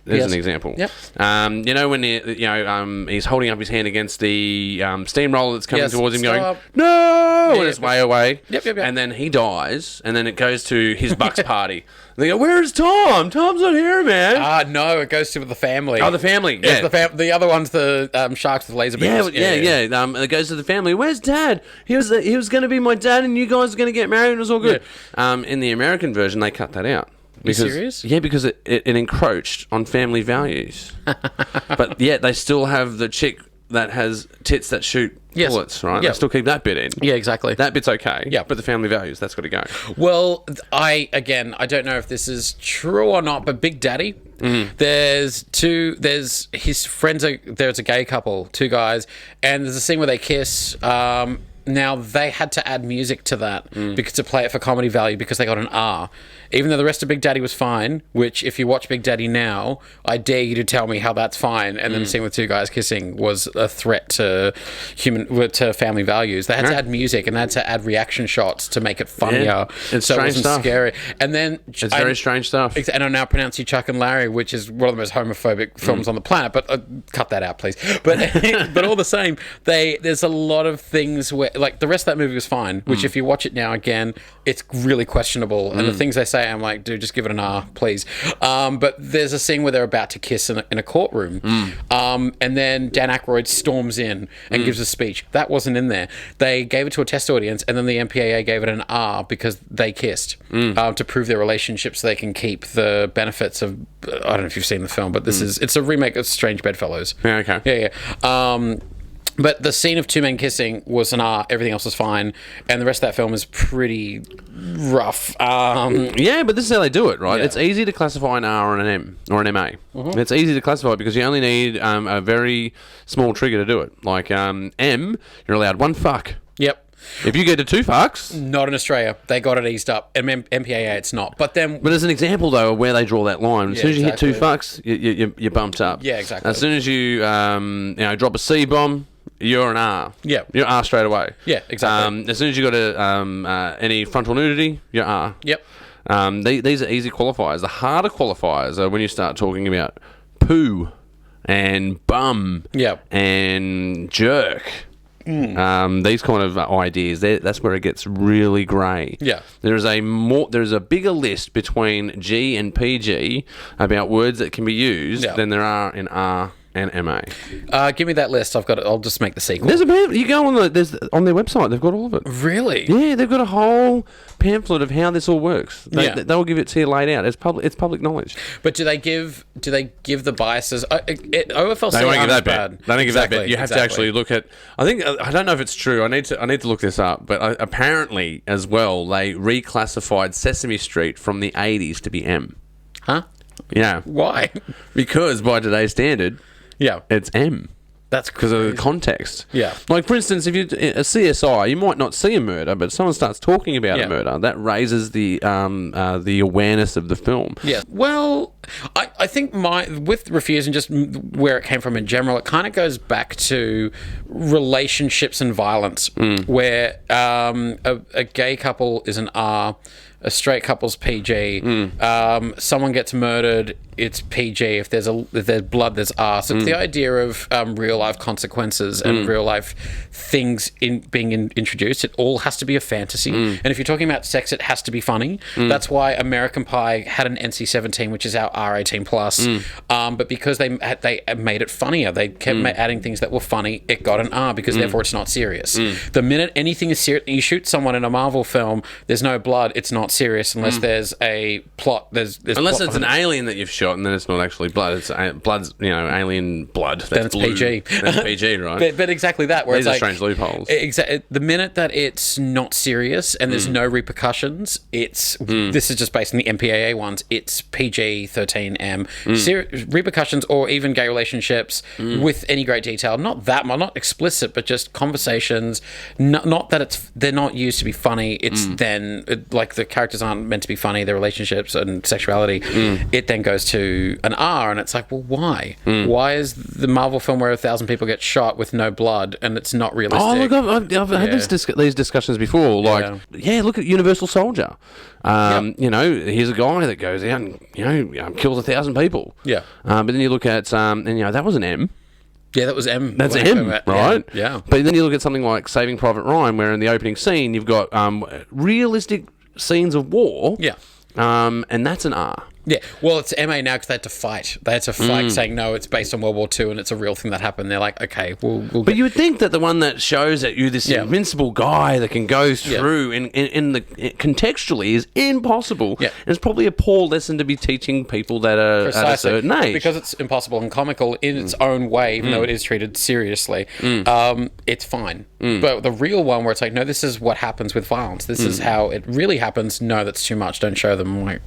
There's an example. Yep. When he's holding up his hand against the steamroller that's coming towards him, Stop. going no, and it's way away. Yep. And then he dies, and then it goes to his Bucks party. They go, "Where is Tom? Tom's not here, man." No, it goes to the family. Oh, the family. Yeah. It's the other one's the sharks with laser beams. Yeah. It goes to the family. Where's Dad? He was going to be my dad, and you guys are going to get married, and it was all good. Yeah. In the American version, they cut that out. Are you serious? Yeah, because it encroached on family values. But yet they still have the chick that has tits that shoot bullets, right? Yep. They still keep that bit in. Yeah, exactly. That bit's okay. Yeah. But the family values, that's got to go. Well, I don't know if this is true or not, but Big Daddy, there's his friends, there's a gay couple, two guys, and there's a scene where they kiss. Now, they had to add music to that because to play it for comedy value because they got an R. Even though the rest of Big Daddy was fine, which if you watch Big Daddy now, I dare you to tell me how that's fine. And then the scene with two guys kissing was a threat to family values. They had to add music and they had to add reaction shots to make it funnier. Yeah, it's so strange it wasn't stuff. Scary. And then it's very strange stuff. And I now pronounce you Chuck and Larry, which is one of the most homophobic films on the planet. But cut that out, please. But all the same, there's a lot of things where, like, the rest of that movie was fine. Which, if you watch it now again, it's really questionable. And the things they say, I'm like, dude, just give it an R, please. But there's a scene where they're about to kiss in a courtroom. And then Dan Aykroyd storms in and gives a speech. That wasn't in there. They gave it to a test audience, and then the MPAA gave it an R because they kissed to prove their relationship so they can keep the benefits of... I don't know if you've seen the film, but it's a remake of Strange Bedfellows. Yeah, okay. Yeah. But the scene of two men kissing was an R. Everything else was fine, and the rest of that film is pretty rough. Yeah, but this is how they do it, right? Yeah. It's easy to classify an R or an M or an MA. It's easy to classify because you only need a very small trigger to do it. Like M, you're allowed one fuck. Yep. If you get to two fucks... Not in Australia. They got it eased up. And MPAA, it's not. But as an example, though, of where they draw that line, as soon as you hit two fucks, you're bumped up. Yeah, exactly. As soon as you drop a C-bomb, you're an R. Yeah. You're R straight away. Yeah, exactly. As soon as you got any frontal nudity, you're R. Yep. These are easy qualifiers. The harder qualifiers are when you start talking about poo and bum and jerk. These kind of ideas, that's where it gets really grey. Yeah. There's a bigger list between G and PG about words that can be used than there are in R and MA. Give me that list. I'll just make the sequel. There's a pamphlet. You go on on their website. They've got all of it. Really? Yeah, they've got a whole pamphlet of how this all works. They'll give it to you laid out. It's public knowledge. But do they give the biases? OFLC They won't give that bad. bit. They don't give that bit. You have to actually look at. I don't know if it's true. I need to look this up. But apparently, as well, they reclassified Sesame Street from the 80s to be M. Huh? Yeah. Why? Because by today's standard, Yeah. it's M. That's because of the context. Yeah. Like, for instance, if you a CSI, you might not see a murder, but if someone starts talking about a murder, that raises the awareness of the film. Yeah. Well, I think with Refuse and just where it came from in general, it kind of goes back to relationships and violence, where a gay couple is an R, a straight couple's PG. Someone gets murdered, it's PG. If there's blood, there's R. So the idea of real life consequences and real life things being introduced, it all has to be a fantasy. And if you're talking about sex, it has to be funny. That's why American Pie had an NC-17, which is our R18 plus. But because they made it funnier, they kept adding things that were funny. It got an R because therefore it's not serious. The minute anything is serious, you shoot someone in a Marvel film, there's no blood. It's not serious unless there's a plot. There's unless plot it's an alien that you've shot, and then it's not actually blood. It's blood's alien blood. Then it's blue. PG. That's PG, right? But exactly that. Where These it's are strange loopholes. The minute that it's not serious and there's no repercussions, this is just based on the MPAA ones. It's PG-13M. Repercussions or even gay relationships with any great detail. Not not explicit, but just conversations. Not that they're not used to be funny. It's then like the characters aren't meant to be funny. Their relationships and sexuality. It then goes to an R, and it's like, well, why? Why is the Marvel film where 1,000 people get shot with no blood and it's not realistic? Oh, look, I've had these discussions before. Like, look at Universal Soldier. Here's a guy that goes out and kills 1,000 people. Yeah. But then you look at that was an M. Yeah, that was M. That's M, right? Yeah. But then you look at something like Saving Private Ryan, where in the opening scene you've got realistic scenes of war. Yeah. And that's an R. Yeah, well, it's MA now because they had to fight. They had to fight saying, no, it's based on World War II and it's a real thing that happened. They're like, okay, we'll But you would think that the one that shows that you're this invincible guy that can go through in the contextually is impossible. Yeah. And it's probably a poor lesson to be teaching people that are at a certain age. Because it's impossible and comical in its own way, even though it is treated seriously, it's fine. But the real one where it's like, no, this is what happens with violence. This is how it really happens. No, that's too much. Don't show them. Like,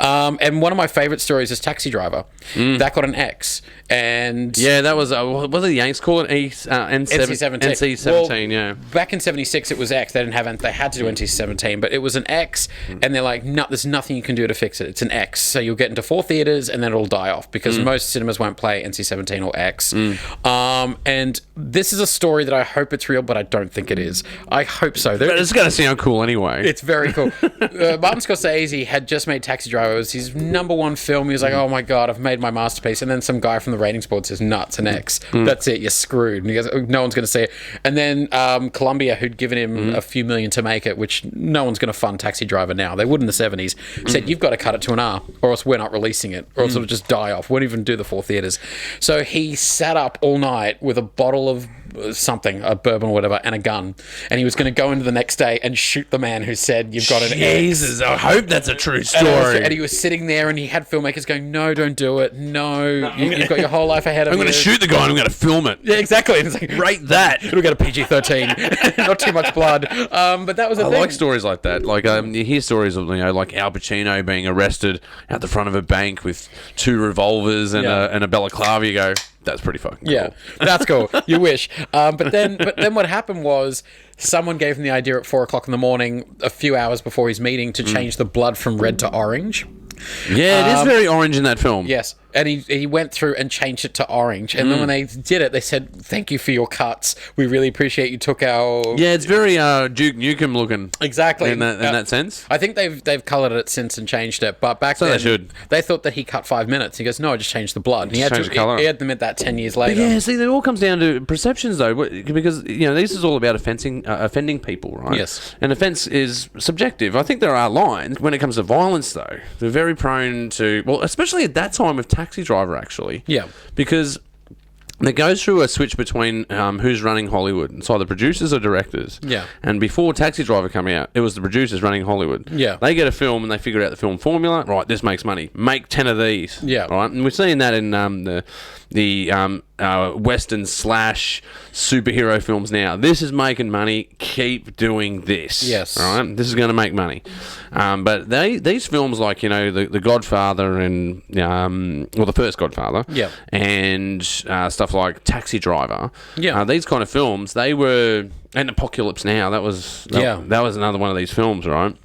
and one of my favourite stories is Taxi Driver. That got an X. And that was what did the Yanks call it? NC-17. NC-17, back in '76, it was X. They didn't have. They had to do NC-17, but it was an X. And they're like, no, there's nothing you can do to fix it. It's an X. So you'll get into 4 theaters, and then it'll die off because most cinemas won't play NC-17 or X. And this is a story that I hope it's real, but I don't think it is. I hope so. But it's going to sound cool anyway. It's very cool. Martin Scorsese had just made Taxi Driver. It was his #1 film. He was like, oh my God, I've made my masterpiece. And then some guy from the ratings board says, nuts, an X. That's it, you're screwed. And he goes, oh, no one's going to see it. And then Columbia, who'd given him a few million to make it, which no one's going to fund Taxi Driver now. They would in the 70s. Said, you've got to cut it to an R, or else we're not releasing it, or else it'll just die off. Won't even do the 4 theaters. So he sat up all night with a bottle of something, a bourbon or whatever, and a gun. And he was going to go into the next day and shoot the man who said, you've got an Jesus, I hope that's a true story. And he was sitting there and he had filmmakers going, no, don't do it. No, you've got your whole life ahead of you. I'm going to shoot the guy and I'm going to film it. Yeah, exactly. And it's like, rate that. It'll get a PG-13. Not too much blood. But that was a thing. I like stories like that. Like, you hear stories of, like Al Pacino being arrested out the front of a bank with 2 revolvers and a balaclava. You go, that's pretty fucking cool. Yeah, that's cool. You wish. But then what happened was someone gave him the idea at 4 o'clock in the morning, a few hours before his meeting, to change the blood from red to orange. Yeah, it is very orange in that film. Yes. And he went through and changed it to orange. And then when they did it, they said, thank you for your cuts. We really appreciate you took our... Yeah, it's very Duke Nukem looking. Exactly. In that sense. I think they've coloured it since and changed it. But back then, they thought that he cut 5 minutes. He goes, no, I just changed the blood. And he had to admit that 10 years later. But yeah, see, it all comes down to perceptions, though. Because, this is all about offending people, right? Yes. And offence is subjective. I think there are lines. When it comes to violence, though, they're very prone to... Well, especially at that time with Taxi Driver, actually. Yeah. Because it goes through a switch between who's running Hollywood. It's either producers or directors. Yeah. And before Taxi Driver came out, it was the producers running Hollywood. Yeah. They get a film and they figure out the film formula. Right, this makes money. Make 10 of these. Yeah. Right? And we're seeing that in Western slash superhero films now. This is making money. Keep doing this. Yes. All right? This is going to make money. But these films like, the Godfather and, the first Godfather. Yeah. And stuff like Taxi Driver. Yeah. These kind of films, they were... And Apocalypse Now, that was another one of these films, right?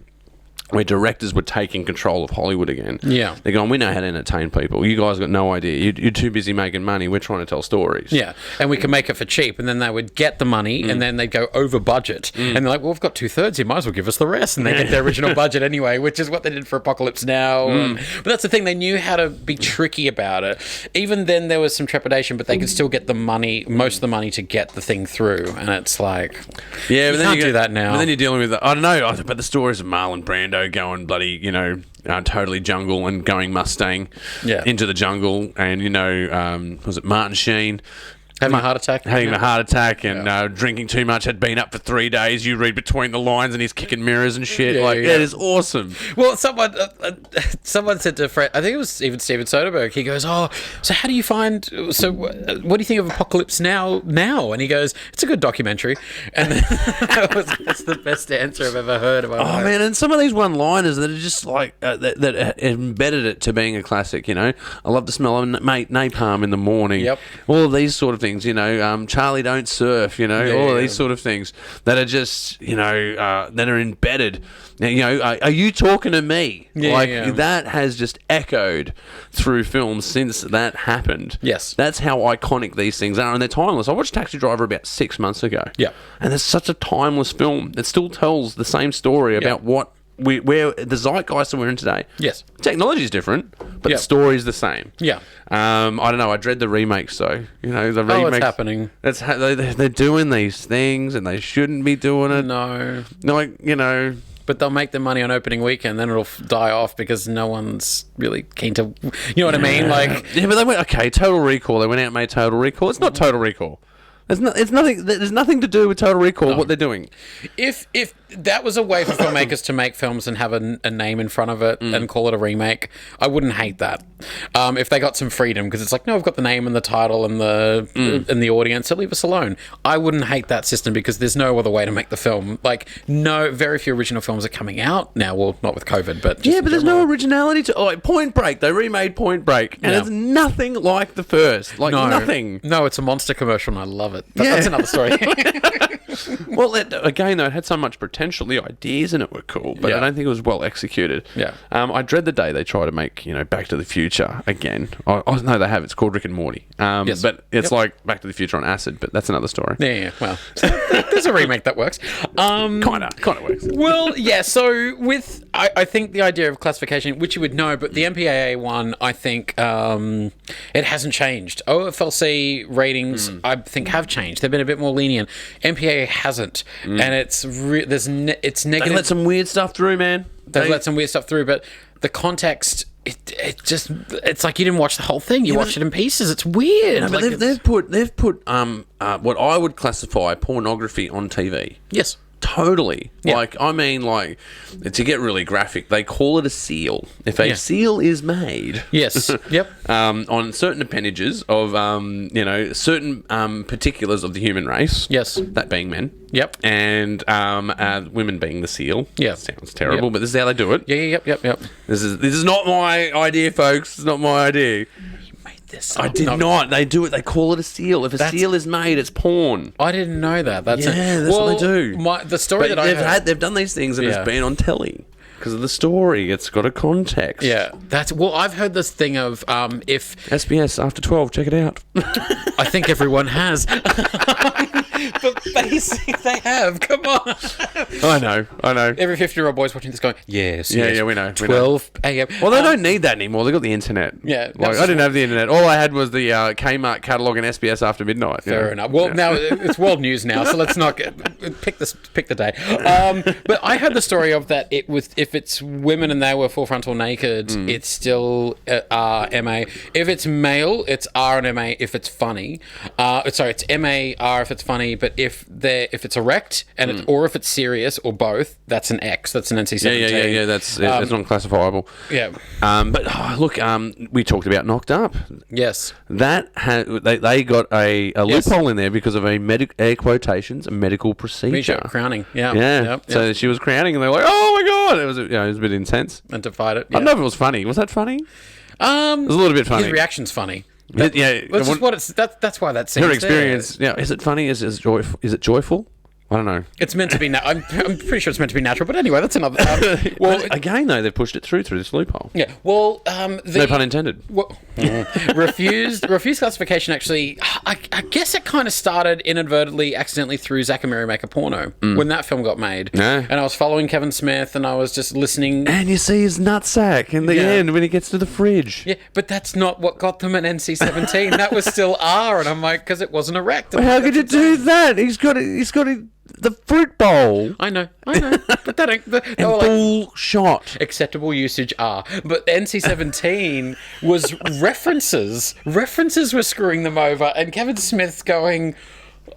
Where directors were taking control of Hollywood again. Yeah. They're going, we know how to entertain people. You guys got no idea. You're too busy making money. We're trying to tell stories. Yeah. And we can make it for cheap. And then they would get the money and then they'd go over budget. And they're like, well, we've got 2/3. You might as well give us the rest. And they get their original budget anyway, which is what they did for Apocalypse Now. But that's the thing. They knew how to be tricky about it. Even then, there was some trepidation, but they could still get the money, most of the money to get the thing through. And it's like, yeah, but then you can't do that now. But then you're dealing with, I don't know, but the stories of Marlon Brando going bloody, totally jungle and going Mustang into the jungle, and was it Martin Sheen having a heart attack, and drinking too much, had been up for 3 days. You read between the lines, and he's kicking mirrors and shit. It is awesome. Well, someone said to Fred, I think it was even Steven Soderbergh. He goes, "Oh, so how do you find? So what do you think of Apocalypse Now?" And he goes, "It's a good documentary." And that's the best answer I've ever heard about. Oh man, and some of these one-liners that are just like that embedded it to being a classic. I love the smell of napalm in the morning. Yep. All of these sort of things, Charlie Don't Surf, all of these sort of things that are just, that are embedded. Now, are you talking to me? That has just echoed through films since that happened. Yes. That's how iconic these things are, and they're timeless. I watched Taxi Driver about 6 months ago. Yeah. And it's such a timeless film. It still tells the same story about where the zeitgeist that we're in today. Yes. Technology is different, but the story is the same. Yeah. I don't know. I dread the remakes, though. The remakes. It's happening. They're doing these things, and they shouldn't be doing it. No. But they'll make the money on opening weekend, then it'll die off because no one's really keen to... You know what I mean? But they went, okay, Total Recall. They went out and made Total Recall. It's not Total Recall. There's nothing to do with Total Recall, what they're doing. If that was a way for filmmakers to make films and have a name in front of it and call it a remake, I wouldn't hate that. If they got some freedom, because it's like, no, we've got the name and the title and the audience, so leave us alone. I wouldn't hate that system because there's no other way to make the film. Very few original films are coming out now. Well, not with COVID, but just but there's no originality to... Point Break. They remade Point Break, and it's nothing like the first. Nothing. No, it's a monster commercial, and I love it. But that's another story. Well, again, though, it had so much potential. The ideas in it were cool, but I don't think it was well executed. Yeah. I dread the day they try to make, Back to the Future again. I know they have. It's called Rick and Morty. Yes. But it's like Back to the Future on acid, but that's another story. Yeah. Well, there's a remake that works. Kind of works. Well, yeah. So I think the idea of classification, which you would know, but the MPAA one, I think it hasn't changed. OFLC ratings, I think, have changed. They've been a bit more lenient. MPAA hasn't, and it's negative. They let some weird stuff through, man. They've let some weird stuff through, but the context, it's like you didn't watch the whole thing. You watched it in pieces. It's weird. No, but they've put what I would classify pornography on TV. Yes. Totally. Yeah. To get really graphic, they call it a seal. If a seal is made... Yes. Yep. On certain appendages of, certain particulars of the human race. Yes. That being men. Yep. And women being the seal. Yeah. Sounds terrible, but this is how they do it. Yeah. Yep. This is not my idea, folks. It's not my idea. I did not. They do it. They call it a seal. If a seal is made, it's porn. I didn't know that. That's what they do. The story they've done these things and it's been on telly because of the story. It's got a context. Yeah, I've heard this thing of if SBS after 12, check it out. I think everyone has. But basically, they have. Come on. I know. Every 50-year-old boy's watching this going, yes. Yeah, we know. 12 a.m. Well, they don't need that anymore. They've got the internet. Yeah. I didn't have the internet. All I had was the Kmart catalogue and SBS after midnight. Fair enough. Well, now it's world news now, so let's not pick the day. But I heard the story of that if it's women and they were full frontal naked, it's still MA. If it's male, it's R and MA if it's funny. It's MA, R if it's funny, funny, but if it's erect and or if it's serious or both, that's an X. That's an NC-17. Yeah. That's unclassifiable. Yeah. But look, we talked about Knocked Up. Yes. That they got a loophole in there because of a air quotations, a medical procedure. Crowning. Yeah. Yeah. So she was crowning, and they're like, "Oh my god!" It was it was a bit intense. And to fight it. I don't know if it was funny. Was that funny? It was a little bit funny. His reaction's funny. Yeah. That's just what it's. That's why that seems. Her experience. Yeah. Is it funny? Is it joyful? Is it joyful? I don't know. It's meant to be. I'm pretty sure it's meant to be natural. But anyway, that's another. Well, again, though, they've pushed it through this loophole. Yeah. Well, no pun intended. Well, refused classification. Actually, I guess it kind of started inadvertently, accidentally through Zack and Mary Make a Porno when that film got made. Yeah. And I was following Kevin Smith, and I was just listening. And you see his nutsack in the end when he gets to the fridge. Yeah, but that's not what got them an NC-17. That was still R, and I'm like, because it wasn't erect. Well, how could you do that? He's got the fruit bowl. I know. But that ain't... Bull shot. Acceptable usage R. But NC-17 was references. References were screwing them over. And Kevin Smith's going,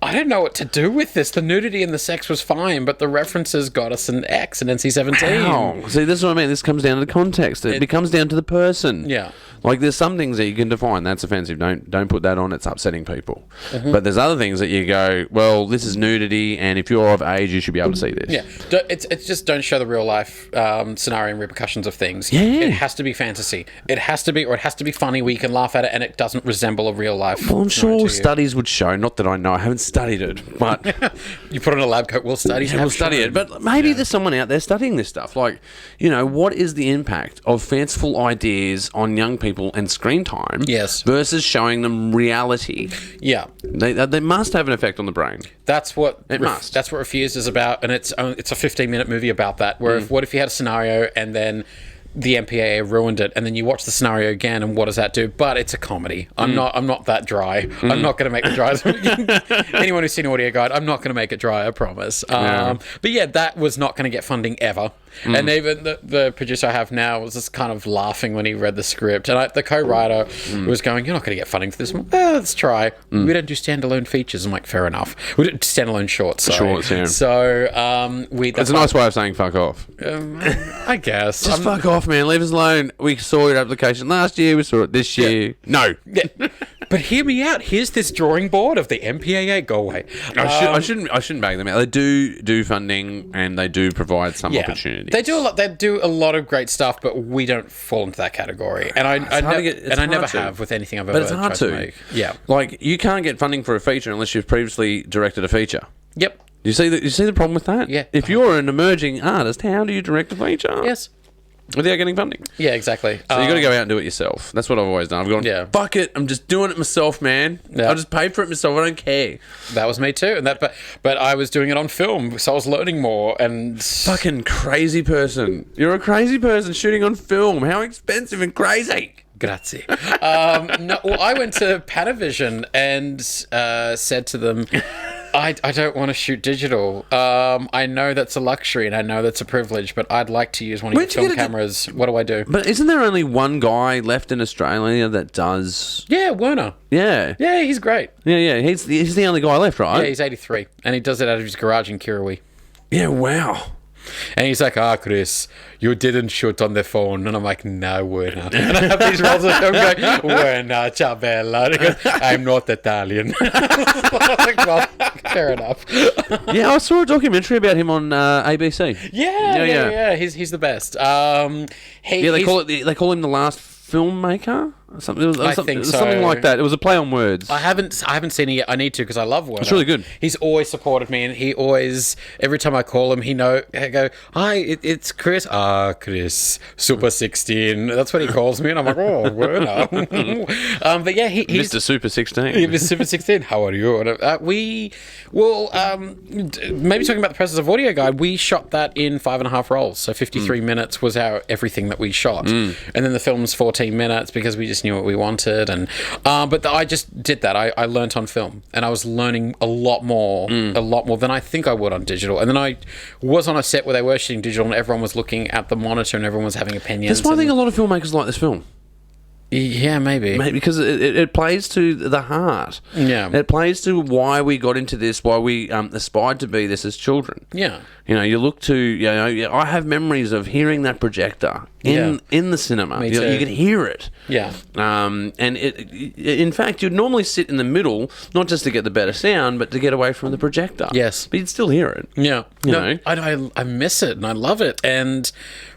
I don't know what to do with this. The nudity and the sex was fine, but the references got us an X in NC-17. Wow. See, this is what I mean. This comes down to the context. It becomes down to the person. Yeah. Like, there's some things that you can define. That's offensive. Don't put that on. It's upsetting people. But there's other things that you go, well, this is nudity, and if you're of age, you should be able to see this. Yeah. It's just don't show the real life scenario and repercussions of things. Yeah. It has to be fantasy. It has to be funny where you can laugh at it and it doesn't resemble a real life. Well, I'm sure studies would show, not that I know, I haven't studied it, but... You put on a lab coat, we'll study it. We'll study it. But maybe there's someone out there studying this stuff. Like, what is the impact of fanciful ideas on young people and screen time versus showing them reality? Yeah. They must have an effect on the brain. That's what it must. That's what Refused is about, and it's a 15-minute movie about that. Where what if you had a scenario and then the MPAA ruined it, and then you watch the scenario again, and what does that do? But it's a comedy. I'm not that dry. I'm not going to make it dry. Anyone who's seen Audio Guide, I'm not going to make it dry, I promise. But yeah, that was not going to get funding ever. And even the producer I have now was just kind of laughing when he read the script. And the co-writer was going, you're not going to get funding for this one. Well, let's try. We don't do standalone features. I'm like, fair enough. We do standalone shorts. Shorts, yeah. So, it's a nice way of saying fuck off. I guess. Just fuck off, man. Leave us alone. We saw your application last year. We saw it this year. No. Yeah. But hear me out. Here's this drawing board of the MPAA. Go away. I shouldn't bag them out. They do funding and they do provide some opportunities. They do a lot. They do a lot of great stuff, but we don't fall into that category. And I never have with anything I've ever tried to make. Yeah, like you can't get funding for a feature unless you've previously directed a feature. Yep. You see the problem with that? Yeah. If you're an emerging artist, how do you direct a feature? Yes. Without getting funding. Yeah, exactly. So you got to go out and do it yourself. That's what I've always done. I've gone, fuck it, I'm just doing it myself, man. I'll just pay for it myself. I don't care. That was me too. And but I was doing it on film, so I was learning more. And fucking crazy person. You're a crazy person shooting on film. How expensive and crazy. Grazie. I went to Panavision and said to them, I don't want to shoot digital. I know that's a luxury and I know that's a privilege, but I'd like to use one of your film cameras. What do I do? But isn't there only one guy left in Australia that does... Yeah, Werner. Yeah. Yeah, he's great. Yeah. He's the only guy left, right? Yeah, he's 83. And he does it out of his garage in Kirrawee. Yeah, wow. And he's like, Chris, you didn't shoot on the phone. And I'm like, no, Werner. And I have these rolls of film going, Werner, ciao bella. And he goes, I'm not Italian. I was like, well, fair enough. Yeah, I saw a documentary about him on ABC. Yeah. He's the best. They call him the last filmmaker. I think so. Something like that. It was a play on words. I haven't seen it yet. I need to because I love Werner. It's really good. He's always supported me, and he always, every time I call him, I go, hi, it's Chris. Chris, Super 16. That's what he calls me, and I'm like, oh, Werner. But yeah, he's Mr. Super 16. Mr. Super 16. How are you? We will maybe talking about the process of Audio Guide. We shot that in 5.5 rolls, so 53 minutes was everything that we shot, and then the film's 14 minutes because we just knew what we wanted. And but I just did that. I learnt on film, and I was learning a lot more than I think I would on digital. And then I was on a set where they were shooting digital, and everyone was looking at the monitor, and everyone was having opinions. That's why I think a lot of filmmakers like this film. Yeah, maybe. Because it plays to the heart. Yeah. It plays to why we got into this, why we aspired to be this as children. Yeah. You know, you look to, I have memories of hearing that projector in the cinema. Me too. You could hear it. Yeah. And in fact, you'd normally sit in the middle, not just to get the better sound, but to get away from the projector. Yes. But you'd still hear it. Yeah. You know? I miss it and I love it. And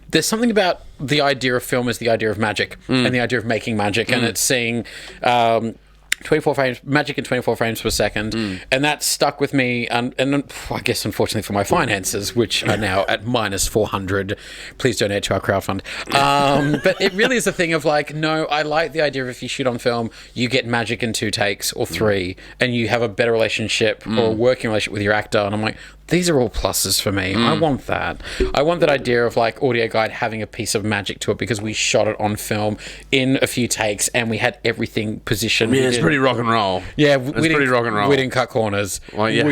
there's something about the idea of film is the idea of magic and the idea of making magic, and it's seeing 24 frames, magic in 24 frames per second, and that stuck with me. And I guess unfortunately for my finances, which are now at minus 400, please donate to our crowdfund. But it really is a thing of like, no, I like the idea of if you shoot on film, you get magic in 2 takes or 3, and you have a better relationship or a working relationship with your actor. And I'm like, these are all pluses for me. I want that. I want that idea of like Audio Guide having a piece of magic to it because we shot it on film in a few takes and we had everything positioned. Yeah, it's pretty rock and roll. Yeah, it's pretty rock and roll. We didn't cut corners. Well, you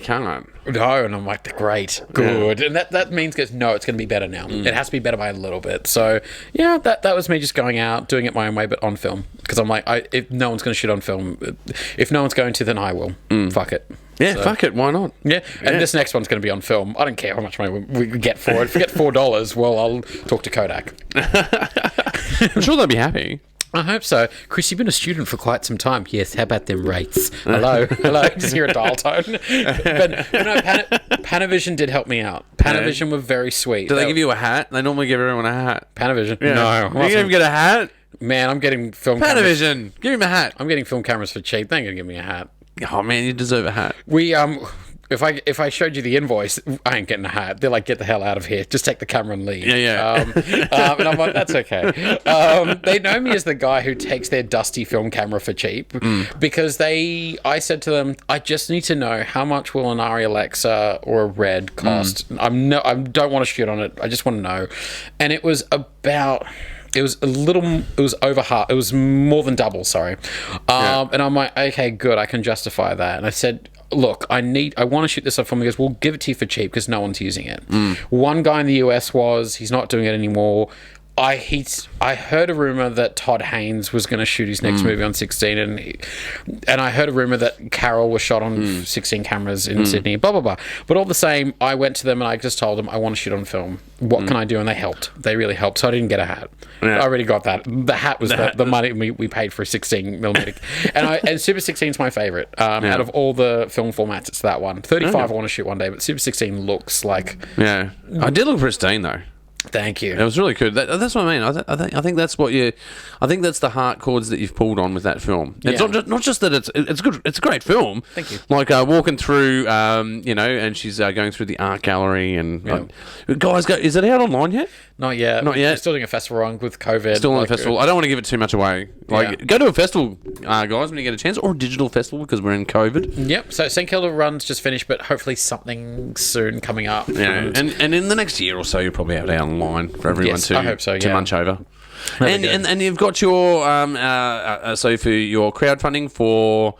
can't. No, and I'm like, great, good. And that means, no, it's going to be better now. It has to be better by a little bit. So, yeah, that was me just going out, doing it my own way, but on film. Because I'm like, if no one's going to shoot on film, if no one's going to, then I will. Fuck it. Yeah, fuck it. Why not? Yeah, and this next one's going to be on film. I don't care how much money we get for it. If we get $4, well, I'll talk to Kodak. I'm sure they'll be happy. I hope so. Chris, you've been a student for quite some time. Yes, how about them rates? Hello. Just hear a dial tone. But no, Panavision did help me out. Panavision were very sweet. Do they give you a hat? They normally give everyone a hat. Panavision? Yeah. No. You going to get a hat? Man, I'm getting film Panavision, cameras. give him a hat. I'm getting film cameras for cheap. They ain't going to give me a hat. Oh, man, you deserve a hat. We, if I showed you the invoice, I ain't getting a hat. They're like, get the hell out of here. Just take the camera and leave. Yeah. And I'm like, that's okay. They know me as the guy who takes their dusty film camera for cheap because I said to them, I just need to know how much will an Arri Alexa or a Red cost. I don't want to shoot on it. I just want to know. And it was about... It was over half. It was more than double, sorry. And I'm like, okay, good. I can justify that. And I said, look, I want to shoot this up for me. He goes, we'll give it to you for cheap because no one's using it. One guy in the US he's not doing it anymore. I heard a rumor that Todd Haynes was going to shoot his next movie on 16, and I heard a rumor that Carol was shot on 16 cameras in Sydney, blah, blah, blah. But all the same, I went to them and I just told them, I want to shoot on film. What can I do? And they helped. They really helped. So I didn't get a hat. Yeah. I already got that. The hat was the money we paid for a 16 millimeter. And Super 16 is my favorite. Out of all the film formats, it's that one. 35 I want to shoot one day, but Super 16 looks like... Yeah. I did look pristine, though. Thank you. It was really good. That's what I mean. I think that's what you. I think that's the heart chords that you've pulled on with that film. It's not just that it's good. It's a great film. Thank you. Like walking through, and she's going through the art gallery and guys, is it out online yet? Not yet. We're still doing a festival run with COVID. Still on a festival. I don't want to give it too much away. Go to a festival, guys, when you get a chance, or a digital festival because we're in COVID. Yep. So St Kilda run's just finished, but hopefully something soon coming up. Yeah. And in the next year or so, you'll probably have it out online for everyone to munch over. And you've got your so for your crowdfunding for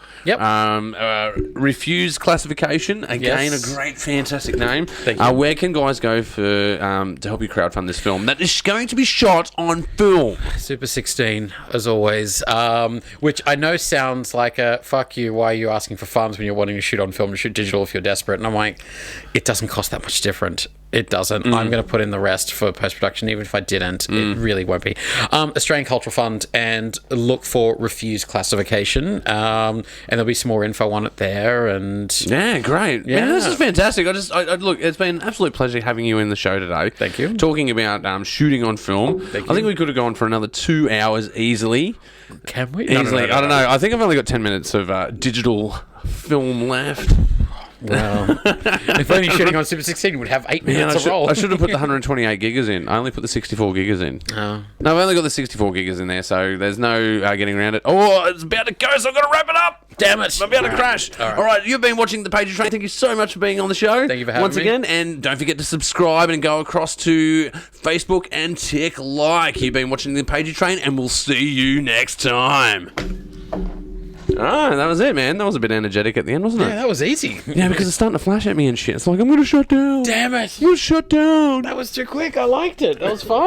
Refuse Classification, again a great fantastic name. Thank you. Where can guys go for to help you crowdfund this film that is going to be shot on film? Super 16 as always, which I know sounds like a fuck you, why are you asking for funds when you're wanting to shoot on film, to shoot digital if you're desperate? And I'm like, it doesn't cost that much different. It doesn't. I'm going to put in the rest for post-production. Even if I didn't, it really won't be. Australian Cultural Fund, and look for Refuse Classification. And there'll be some more info on it there. And yeah, great. Yeah, this is fantastic. I look, it's been an absolute pleasure having you in the show today. Thank you. Talking about shooting on film. I think we could have gone for another 2 hours easily. Can we? Easily. No. I don't know. I think I've only got 10 minutes of digital film left. Well, if only shooting on Super 16 would have 8 minutes to roll. I should have put the 128 gigas in. I only put the 64 gigas in. Oh. No, I've only got the 64 gigas in there, so there's no getting around it. Oh, it's about to go, so I've got to wrap it up. Damn it. I'm about to crash. All right, you've been watching The Pagey Train. Thank you so much for being on the show. Thank you for having me. Once again, and don't forget to subscribe and go across to Facebook and tick like. You've been watching The Pagey Train, and we'll see you next time. Oh, that was it, man. That was a bit energetic at the end, wasn't it? Yeah, that was easy. Yeah, because it's starting to flash at me and shit. It's like, I'm going to shut down. Damn it. I'm going to shut down. That was too quick. I liked it. That was fun.